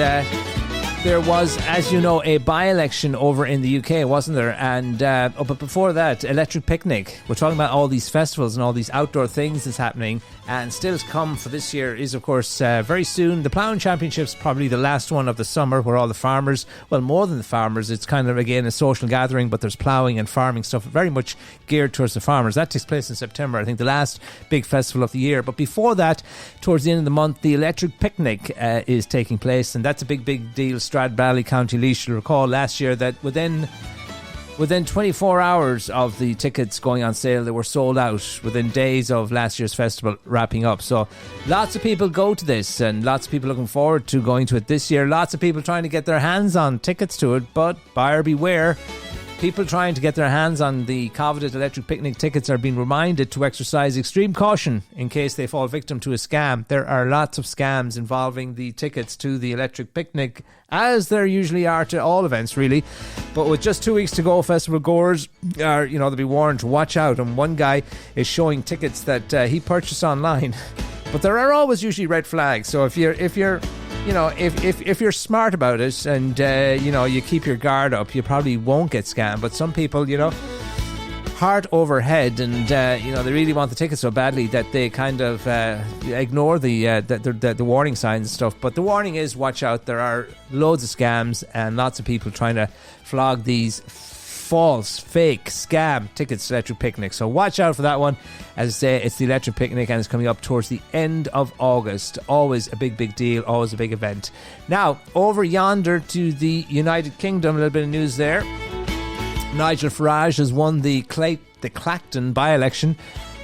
there was, as you know, a by-election over in the UK, wasn't there? And but before that, Electric Picnic. We're talking about all these festivals and all these outdoor things that's happening. And still to come for this year is, of course, very soon. The Ploughing Championship's probably the last one of the summer, where all the farmers, well, more than the farmers, it's kind of, again, a social gathering, but there's ploughing and farming stuff very much geared towards the farmers. That takes place in September, I think, the last big festival of the year. But before that, towards the end of the month, the Electric Picnic is taking place, and that's a big, big deal. Stradbally, County Laois. You'll recall last year that within 24 hours of the tickets going on sale, they were sold out within days of last year's festival wrapping up. So lots of people go to this, and lots of people looking forward to going to it this year. Lots of people trying to get their hands on tickets to it, but buyer beware. People trying to get their hands on the coveted Electric Picnic tickets are being reminded to exercise extreme caution in case they fall victim to a scam. There are lots of scams involving the tickets to the Electric Picnic, as there usually are to all events, really. But with just 2 weeks to go, festival goers are, they'll be warned to watch out. And one guy is showing tickets that he purchased online, but there are always usually red flags. So if you're smart about it and you keep your guard up, you probably won't get scammed. But some people, heart over head, and they really want the tickets so badly that they kind of ignore the warning signs and stuff. But the warning is, watch out, there are loads of scams and lots of people trying to flog these false, fake, scam tickets to Electric Picnic. So watch out for that one. As I say, it's the Electric Picnic and it's coming up towards the end of August. Always a big deal, always a big event. Now, over yonder to the United Kingdom, a little bit of news there. Nigel Farage has won the Clacton by-election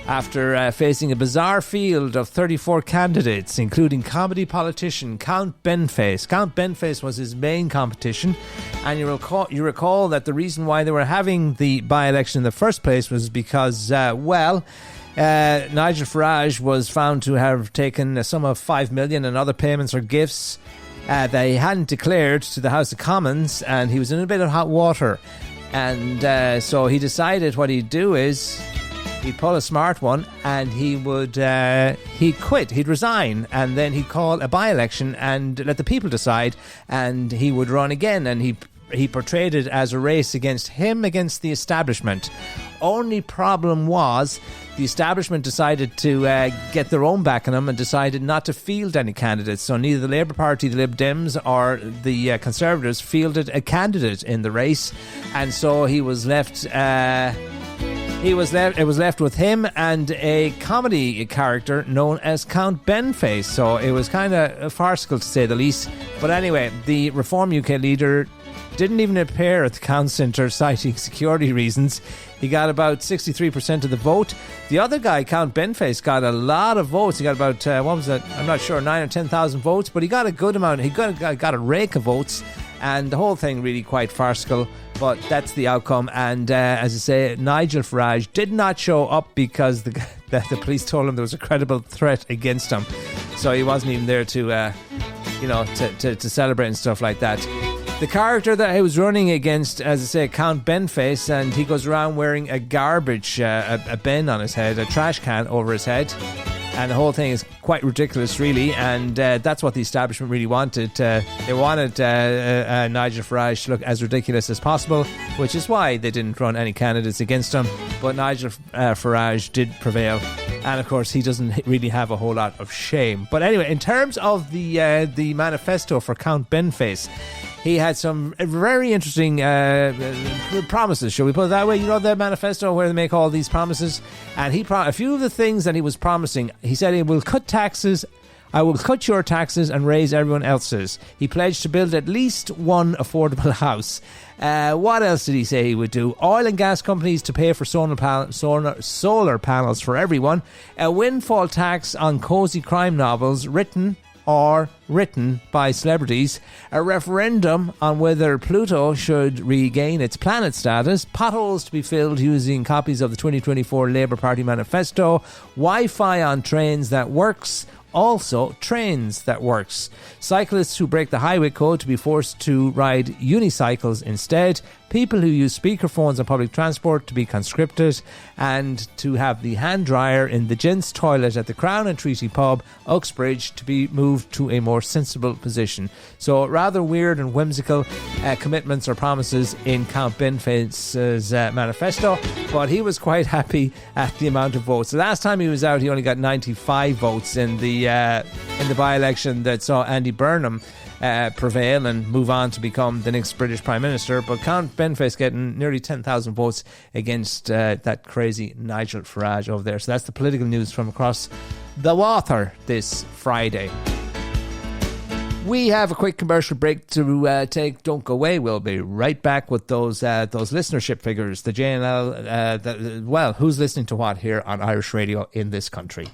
after facing a bizarre field of 34 candidates, including comedy politician Count Benface. Count Benface was his main competition, and you recall that the reason why they were having the by-election in the first place was because, Nigel Farage was found to have taken a sum of $5 million and other payments or gifts that he hadn't declared to the House of Commons, and he was in a bit of hot water. And so he decided what he'd do is he'd pull a smart one and he'd quit, he'd resign, and then he'd call a by-election and let the people decide, and he would run again. And he portrayed it as a race against the establishment. Only problem was the establishment decided to get their own back on him and decided not to field any candidates. So neither the Labour Party, the Lib Dems, or the Conservatives fielded a candidate in the race, and so he was left. It was left with him and a comedy character known as Count Benface. So it was kind of farcical, to say the least. But anyway, the Reform UK leader didn't even appear at the Count Centre, citing security reasons. He got about 63% of the vote. The other guy, Count Benface, got a lot of votes. He got about, I'm not sure, 9 or 10,000 votes, but he got a good amount. He got a rake of votes, and the whole thing really quite farcical. But that's the outcome. And as I say, Nigel Farage did not show up because the police told him there was a credible threat against him. So he wasn't even there to celebrate and stuff like that. The character that he was running against, as I say, Count Benface, and he goes around wearing a garbage, a bin on his head, a trash can over his head. And the whole thing is quite ridiculous, really, and that's what the establishment really wanted. They wanted Nigel Farage to look as ridiculous as possible, which is why they didn't run any candidates against him. But Nigel Farage did prevail, and of course he doesn't really have a whole lot of shame. But anyway, in terms of the manifesto for Count Benface, he had some very interesting promises, shall we put it that way? You know, the manifesto where they make all these promises, and a few of the things that he was promising, he said he will cut taxes. I will cut your taxes and raise everyone else's. He pledged to build at least one affordable house. What else did he say he would do? Oil and gas companies to pay for solar panels for everyone. A windfall tax on cosy crime novels written by celebrities, a referendum on whether Pluto should regain its planet status, potholes to be filled using copies of the 2024 Labour Party manifesto, Wi-Fi on trains that works, also trains that works, cyclists who break the highway code to be forced to ride unicycles instead, people who use speakerphones on public transport to be conscripted, and to have the hand dryer in the gents' toilet at the Crown and Treaty pub, Uxbridge, to be moved to a more sensible position. So rather weird and whimsical commitments or promises in Count Benface's manifesto, but he was quite happy at the amount of votes. The last time he was out, he only got 95 votes in the by-election that saw Andy Burnham prevail and move on to become the next British Prime Minister. But Count Benface getting nearly 10,000 votes against that crazy Nigel Farage over there. So that's the political news from across the water this Friday. We have a quick commercial break to take. Don't go away. We'll be right back with those listenership figures. The JNL, who's listening to what here on Irish Radio in this country?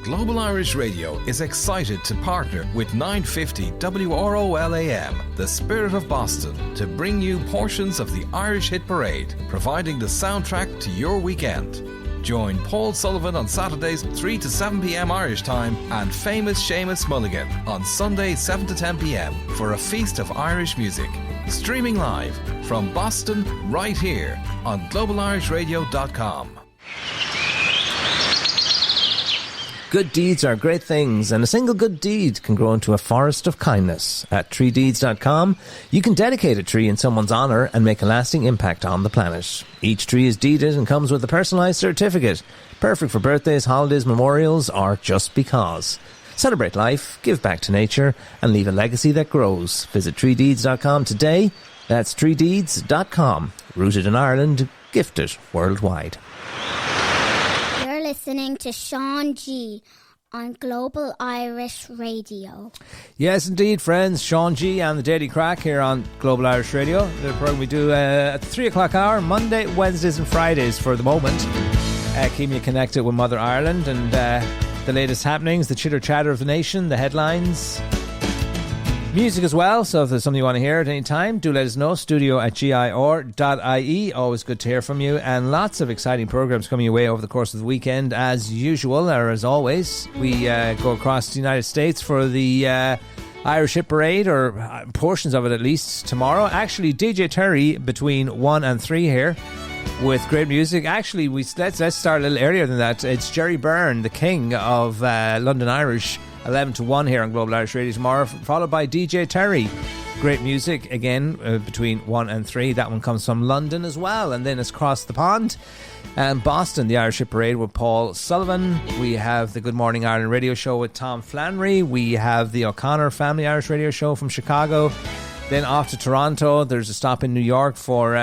Global Irish Radio is excited to partner with 950 WROL AM, the Spirit of Boston, to bring you portions of the Irish Hit Parade, providing the soundtrack to your weekend. Join Paul Sullivan on Saturdays 3 to 7 p.m. Irish time and famous Seamus Mulligan on Sunday 7 to 10 p.m. for a feast of Irish music. Streaming live from Boston right here on globalirishradio.com. Good deeds are great things, and a single good deed can grow into a forest of kindness. At treedeeds.com, you can dedicate a tree in someone's honour and make a lasting impact on the planet. Each tree is deeded and comes with a personalised certificate, perfect for birthdays, holidays, memorials, or just because. Celebrate life, give back to nature, and leave a legacy that grows. Visit treedeeds.com today. That's treedeeds.com. Rooted in Ireland, gifted worldwide. You're listening to Sean G on Global Irish Radio. Yes, indeed, friends. Sean G and the Daily Crack here on Global Irish Radio. The program we do at the 3 o'clock hour, Monday, Wednesdays and Fridays for the moment. Keeping you connected with Mother Ireland and the latest happenings, the chitter-chatter of the nation, the headlines. Music as well, so if there's something you want to hear at any time, do let us know. studio@gir.ie. Always good to hear from you. And lots of exciting programmes coming your way over the course of the weekend, as usual, or as always. We go across the United States for the Irish Hit Parade, or portions of it at least, tomorrow. Actually, DJ Terry between 1 and 3 here with great music. Actually, let's start a little earlier than that. It's Jerry Byrne, the king of London Irish, 11 to 1 here on Global Irish Radio tomorrow, followed by DJ Terry. Great music again between 1 and 3. That one comes from London as well, and then it's across the pond. And Boston, the Irish Hit Parade with Paul Sullivan. We have the Good Morning Ireland radio show with Tom Flannery. We have the O'Connor Family Irish radio show from Chicago. Then off to Toronto. There's a stop in New York for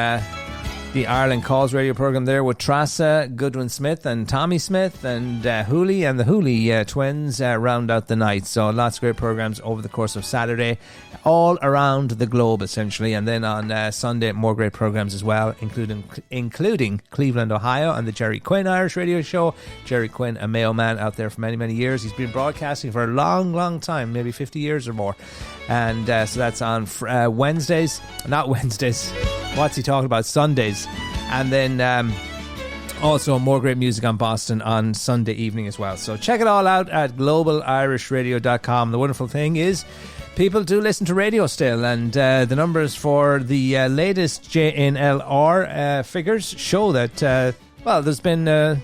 the Ireland Calls radio programme there with Trassa, Goodwin Smith and Tommy Smith, and Hooley and the Hooley twins round out the night. So lots of great programmes over the course of Saturday, all around the globe essentially. And then on Sunday, more great programmes as well, including Cleveland, Ohio, and the Jerry Quinn Irish radio show. Jerry Quinn, a Mayo man out there for many, many years. He's been broadcasting for a long, long time, maybe 50 years or more. And so that's on Wednesdays. Not Wednesdays. What's he talking about? Sundays. And then also more great music on Boston on Sunday evening as well. So check it all out at globalir.radio.com. The wonderful thing is people do listen to radio still, and the numbers for the latest JNLR figures show that, well, there's been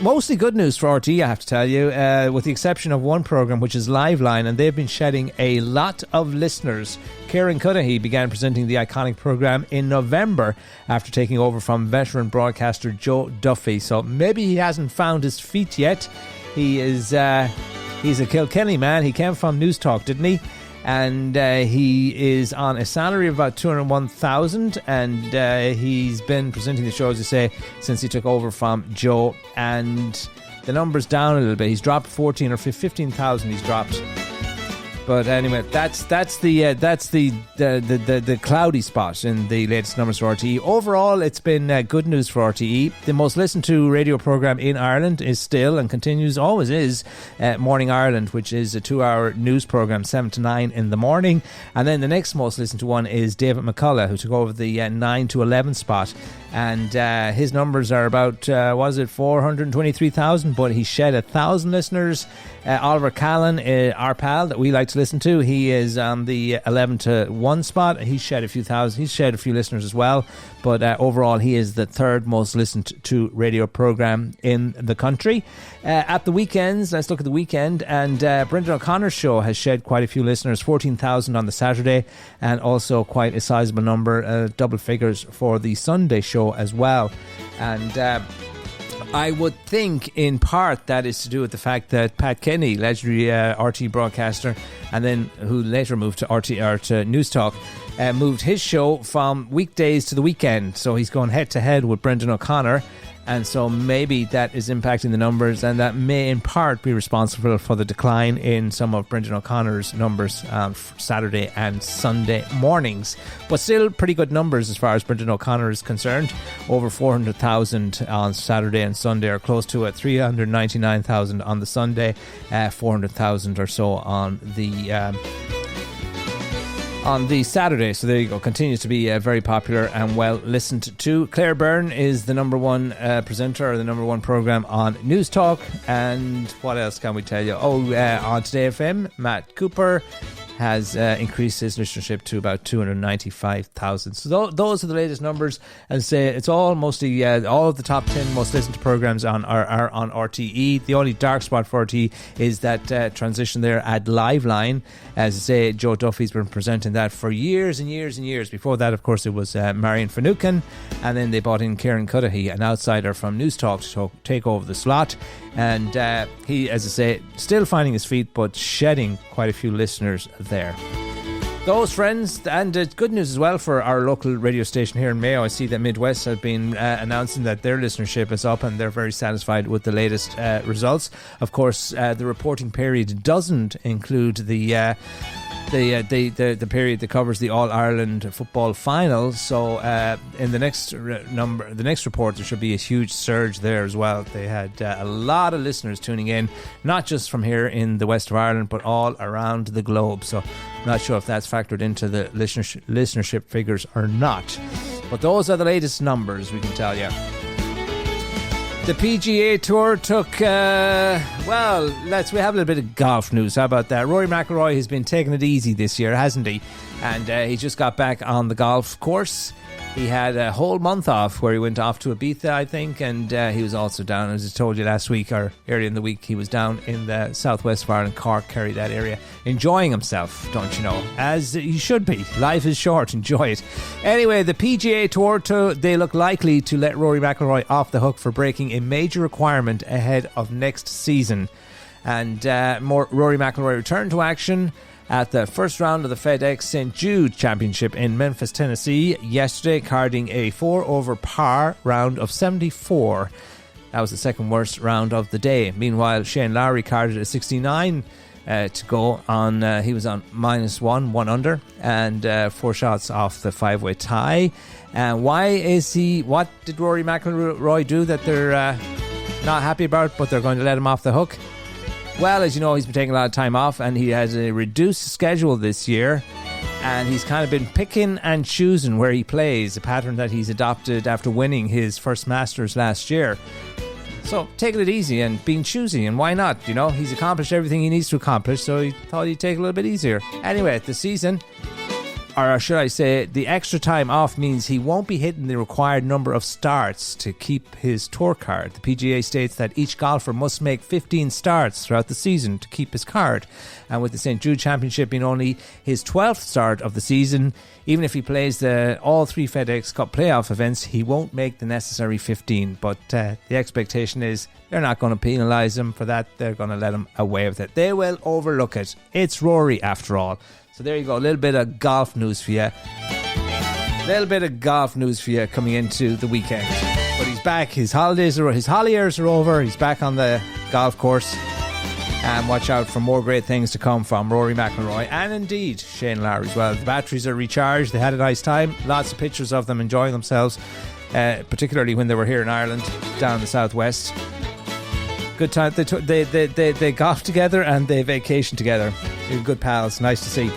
mostly good news for RTE, I have to tell you, with the exception of one programme, which is Liveline, and they've been shedding a lot of listeners. Kieran Cudahy began presenting the iconic programme in November after taking over from veteran broadcaster Joe Duffy. So maybe he hasn't found his feet yet. He's a Kilkenny man. He came from News Talk, didn't he? And he is on a salary of about 201,000, and he's been presenting the show, as I say, since he took over from Joe. And the number's down a little bit. He's dropped 14 or 15,000. He's dropped. But anyway, that's the cloudy spot in the latest numbers for RTE. Overall, it's been good news for RTE. The most listened to radio programme in Ireland is still and continues, always is, Morning Ireland, which is a 2-hour news programme, 7 to 9 in the morning. And then the next most listened to one is David McCullough, who took over the 9 to 11 spot. And his numbers are about, 423,000, but he shed 1,000 listeners. Oliver Callan, our pal that we like to listen to, he is on the 11 to 1 spot. He's shed a few thousand. He's shed a few listeners as well. But overall, he is the third most listened to radio programme in the country. At the weekends, let's look at the weekend. And Brendan O'Connor's show has shed quite a few listeners, 14,000 on the Saturday, and also quite a sizable number, double figures for the Sunday show as well. And I would think in part that is to do with the fact that Pat Kenny, legendary RT broadcaster, and then who later moved to RT or to News Talk, moved his show from weekdays to the weekend. So he's going head to head with Brendan O'Connor. And so maybe that is impacting the numbers, and that may in part be responsible for the decline in some of Brendan O'Connor's numbers on Saturday and Sunday mornings. But still pretty good numbers as far as Brendan O'Connor is concerned. Over 400,000 on Saturday and Sunday, or close to it, 399,000 on the Sunday, 400,000 or so on the Saturday. So there you go. Continues to be very popular and well listened to. Claire Byrne is the number one presenter, or the number one programme on News Talk. And what else can we tell you? On Today FM, Matt Cooper has increased his listenership to about 295,000. So those are the latest numbers. And say it's all mostly all of the top 10 most listened to programs are on RTE. The only dark spot for RTE is that transition there at Liveline. As I say, Joe Duffy's been presenting that for years and years and years. Before that, of course, it was Marion Finucane, and then they brought in Kieran Cudahy, an outsider from News Talk, to take over the slot. And he, as I say, still finding his feet, but shedding quite a few listeners there. Those friends, and it's good news as well for our local radio station here in Mayo. I see that Midwest have been announcing that their listenership is up, and they're very satisfied with the latest results. Of course, the reporting period doesn't include the period that covers the All-Ireland football final. So in the next report, there should be a huge surge there as well. They had a lot of listeners tuning in, not just from here in the west of Ireland, but all around the globe. So I'm not sure if that's factored into the listenership figures or not. But those are the latest numbers, we can tell you. The PGA Tour took, we have a little bit of golf news. How about that? Rory McIlroy has been taking it easy this year, hasn't he? And he just got back on the golf course. He had a whole month off where he went off to Ibiza, I think, and he was also down, as I told you last week, or earlier in the week, he was down in the southwest of Ireland, Cork, Kerry, that area, enjoying himself, don't you know? As he should be. Life is short, enjoy it. Anyway, the PGA Tour, they look likely to let Rory McIlroy off the hook for breaking a major requirement ahead of next season. And Rory McIlroy returned to action at the first round of the FedEx St. Jude Championship in Memphis, Tennessee yesterday, carding a 4-over par round of 74. That was the second worst round of the day. Meanwhile, Shane Lowry carded a 69 to go on. He was on -1 under, and 4 shots off the 5-way tie. What did Rory McIlroy do that they're not happy about, but they're going to let him off the hook? Well, as you know, he's been taking a lot of time off, and he has a reduced schedule this year, and he's kind of been picking and choosing where he plays, a pattern that he's adopted after winning his first Masters last year. So taking it easy and being choosy, and why not? You know, he's accomplished everything he needs to accomplish, so he thought he'd take it a little bit easier. Anyway, the season, or should I say, the extra time off means he won't be hitting the required number of starts to keep his tour card. The PGA states that each golfer must make 15 starts throughout the season to keep his card. And with the St. Jude Championship being only his 12th start of the season, even if he plays all 3 FedEx Cup playoff events, he won't make the necessary 15. But the expectation is they're not going to penalise him for that. They're going to let him away with it. They will overlook it. It's Rory after all. So there you go, a little bit of golf news for you. Coming into the weekend. But he's back. His holidays are over. He's back on the golf course. And watch out for more great things to come from Rory McIlroy, and indeed Shane Lowry as well. The batteries are recharged. They had a nice time. Lots of pictures of them enjoying themselves, particularly when they were here in Ireland, down in the southwest. Good time. They golfed together and they vacationed together. They were good pals. Nice to see.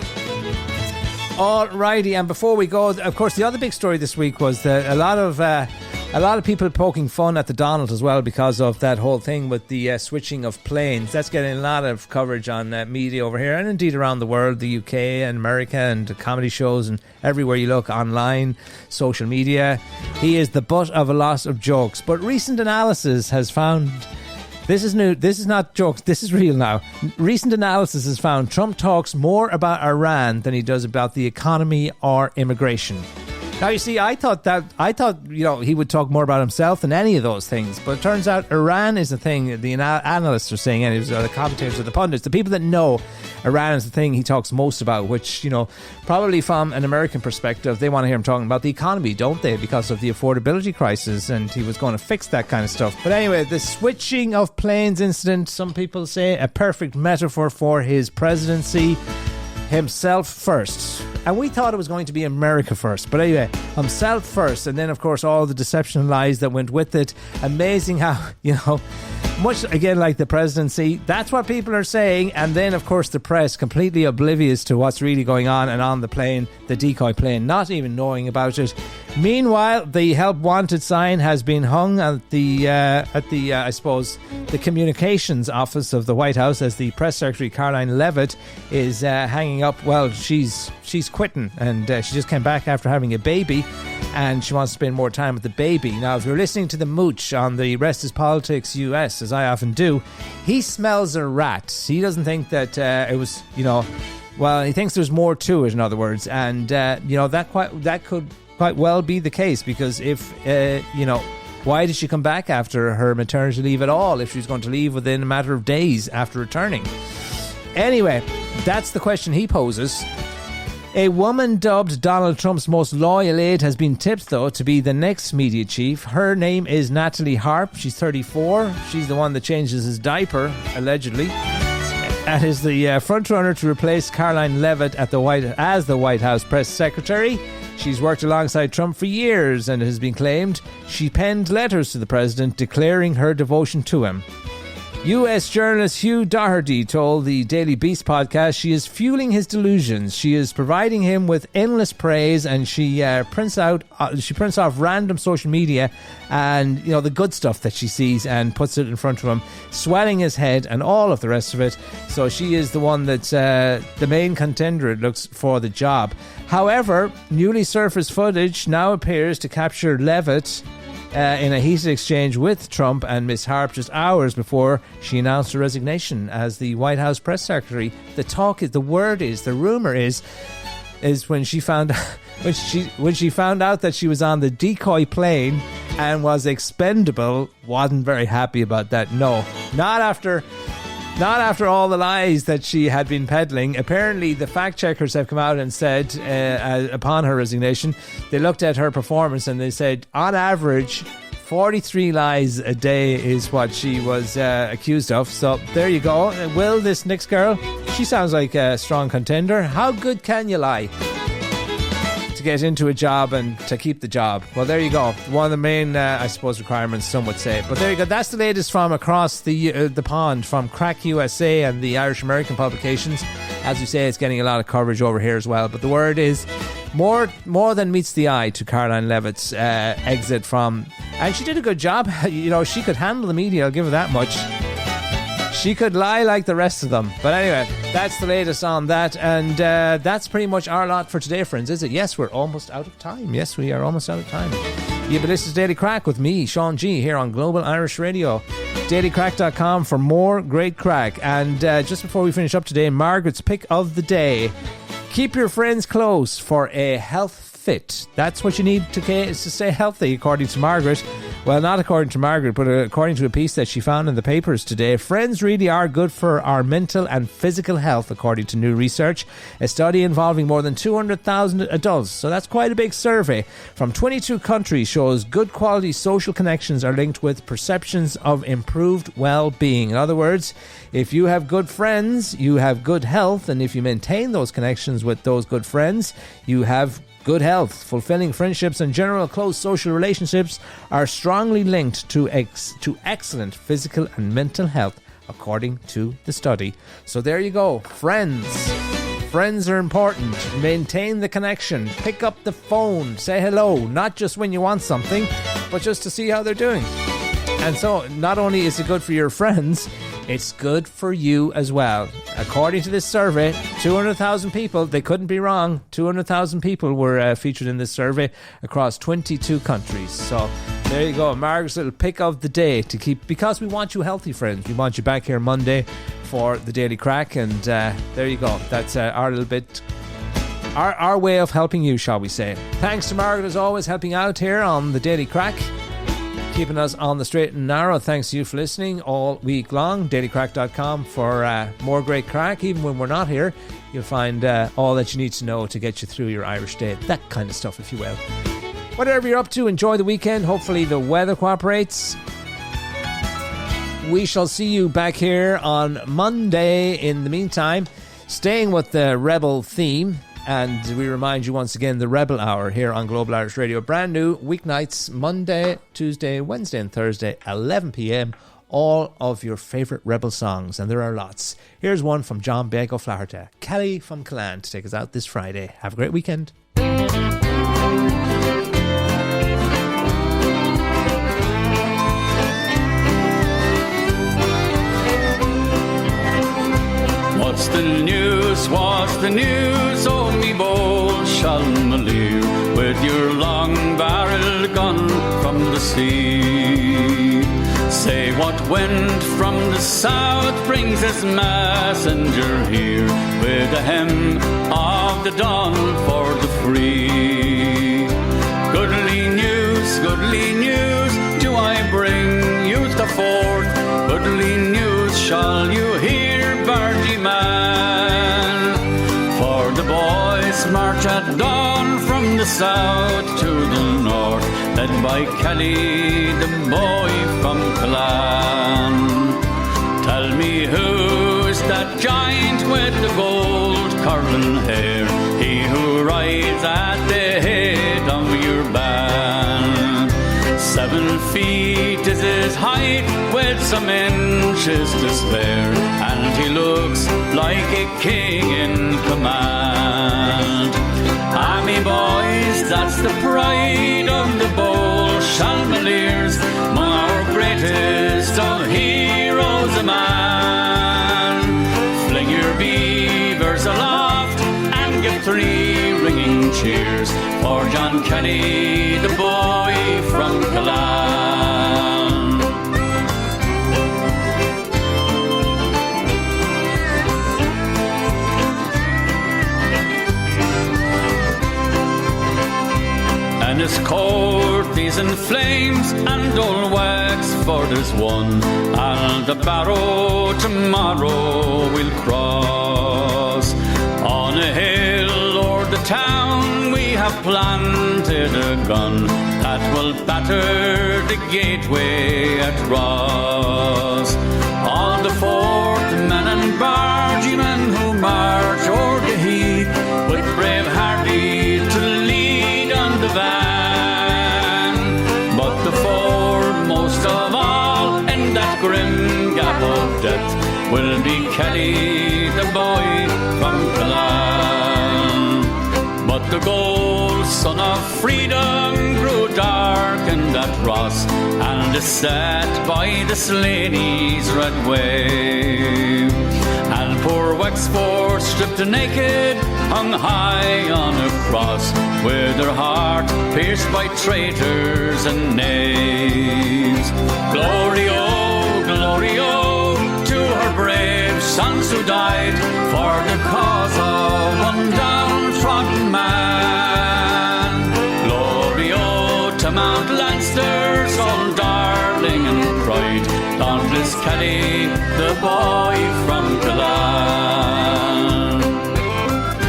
Alrighty, and before we go, of course, the other big story this week was that a lot of people poking fun at the Donald as well because of that whole thing with the switching of planes. That's getting a lot of coverage on media over here and indeed around the world, the UK and America, and comedy shows and everywhere you look, online, social media. He is the butt of a lot of jokes, but recent analysis has found... This is new. This is not jokes. This is real now. Recent analysis has found Trump talks more about Iran than he does about the economy or immigration. Now, you see, I thought he would talk more about himself than any of those things. But it turns out Iran is the thing the analysts are saying, and the commentators or the pundits, the people that know Iran is the thing he talks most about, which, you know, probably from an American perspective, they want to hear him talking about the economy, don't they? Because of the affordability crisis, and he was going to fix that kind of stuff. But anyway, the switching of planes incident, some people say a perfect metaphor for his presidency. Himself first. And we thought it was going to be America first. But anyway, himself first. And then, of course, all the deception and lies that went with it. Amazing how, you know, much again like the presidency, that's what people are saying. And then, of course, the press completely oblivious to what's really going on and on the plane, the decoy plane, not even knowing about it. Meanwhile, the help wanted sign has been hung at the I suppose the communications office of the White House as the press secretary Caroline Levitt is hanging up. Well, she's quitting, and she just came back after having a baby, and she wants to spend more time with the baby. Now, if you're listening to the mooch on the Rest is Politics US, as I often do, he smells a rat. He doesn't think that it was, well, he thinks there's more to it, in other words, and that could quite well be the case, because if why did she come back after her maternity leave at all if she was going to leave within a matter of days after returning? Anyway, that's the question he poses. A woman dubbed Donald Trump's most loyal aide has been tipped, though, to be the next media chief. Her name is Natalie Harp. She's 34. She's the one that changes his diaper, allegedly, and is the frontrunner to replace Caroline Levitt as the White House press secretary. She's worked alongside Trump for years, and it has been claimed she penned letters to the president declaring her devotion to him. US journalist Hugh Doherty told the Daily Beast podcast she is fueling his delusions. She is providing him with endless praise, and she prints off random social media and the good stuff that she sees and puts it in front of him, swelling his head and all of the rest of it. So she is the one that's the main contender, it looks, for the job. However, newly surfaced footage now appears to capture Levitt in a heated exchange with Trump and Miss Harp just hours before she announced her resignation as the White House press secretary. The rumor is when she found out that she was on the decoy plane and was expendable, wasn't very happy about that. No, not after all the lies that she had been peddling. Apparently, the fact checkers have come out and said, upon her resignation, they looked at her performance and they said, on average, 43 lies a day is what she was accused of. So there you go. Will, this next girl, she sounds like a strong contender. How good can you lie to get into a job and to keep the job? Well, there you go. One of the main, I suppose, requirements, some would say. But there you go. That's the latest from across the pond, from Crack USA and the Irish American publications. As we say, it's getting a lot of coverage over here as well. But the word is more than meets the eye to Caroline Levitt's exit from... And she did a good job. She could handle the media, I'll give her that much. She could lie like the rest of them. But anyway, that's the latest on that. And that's pretty much our lot for today, friends, is it? Yes, we're almost out of time. Yes, we are almost out of time. Yeah, but this is Daily Crack with me, Sean G, here on Global Irish Radio. dailycrack.com for more great crack. And just before we finish up today, Margaret's pick of the day. Keep your friends close for a health fit. That's what you need to stay healthy, according to Margaret. Well, not according to Margaret, but according to a piece that she found in the papers today. Friends really are good for our mental and physical health, according to new research. A study involving more than 200,000 adults, so that's quite a big survey, from 22 countries shows good quality social connections are linked with perceptions of improved well-being. In other words, if you have good friends, you have good health, and if you maintain those connections with those good friends, you have good health. Fulfilling friendships and general close social relationships are strongly linked to excellent physical and mental health, according to the study. So there you go. Friends are important. Maintain the connection. Pick up the phone. Say hello. Not just when you want something, but just to see how they're doing. And so not only is it good for your friends, it's good for you as well. According to this survey, 200,000 people, they couldn't be wrong, 200,000 people were featured in this survey across 22 countries. So there you go, Margaret's little pick of the day to keep, because we want you healthy, friends. We want you back here Monday for the Daily Crack, and there you go. That's our little bit, our way of helping you, shall we say. Thanks to Margaret, as always, helping out here on the Daily Crack, keeping us on the straight and narrow. Thanks to you for listening all week long. dailycrack.com for more great crack. Even when we're not here, you'll find all that you need to know to get you through your Irish day. That kind of stuff, if you will. Whatever you're up to, enjoy the weekend. Hopefully the weather cooperates. We shall see you back here on Monday. In the meantime, staying with the Rebel theme, and we remind you once again, the Rebel Hour here on Global Irish Radio. Brand new weeknights, Monday, Tuesday, Wednesday and Thursday, 11 p.m. All of your favourite Rebel songs, and there are lots. Here's one from John Beg O'Flaherty, Kelly from Killaan, to take us out this Friday. Have a great weekend. What's the news, oh me bold Shalmalir, with your long-barreled gun from the sea? Say what wind from the south brings his messenger here, with the hem of the dawn for the free? Goodly news, do I bring you the forth? Goodly news shall you hear, Bargy man. For the boys march at dawn from the south to the north, led by Kelly, the boy from Clan. Tell me who's that giant with the gold curling hair, he who rides at the head of your band? 7 feet is his height, with some inches to spare, and he looks like a king in command. Me boys, that's the pride of the bold Shalmaliers, our greatest of heroes a man. Fling your beavers aloft and give 3 ringing cheers for John Kenny, the boy from Callan. And his court is in flames, and old Wexford is won, and the Barrow tomorrow we'll cross. On a hill o'er the town we have planted a gun that will batter the gateway at Ross. All the fourth men and bargemen who march o'er the heath, with brave Hardy to lead on the van. But the foremost of all in that grim gap of death will be Kelly, the boy from Callan. But the gold sun of freedom grew darkened at Ross, and is set by the Slaney's red wave. And poor Wexford, stripped naked, hung high on a cross, with her heart pierced by traitors and knaves. Glory, oh, to her brave sons who died for the cause of one downtrodden man. Glory, oh, to Mount Leinster's own darling and pride, dauntless Kelly, the boy from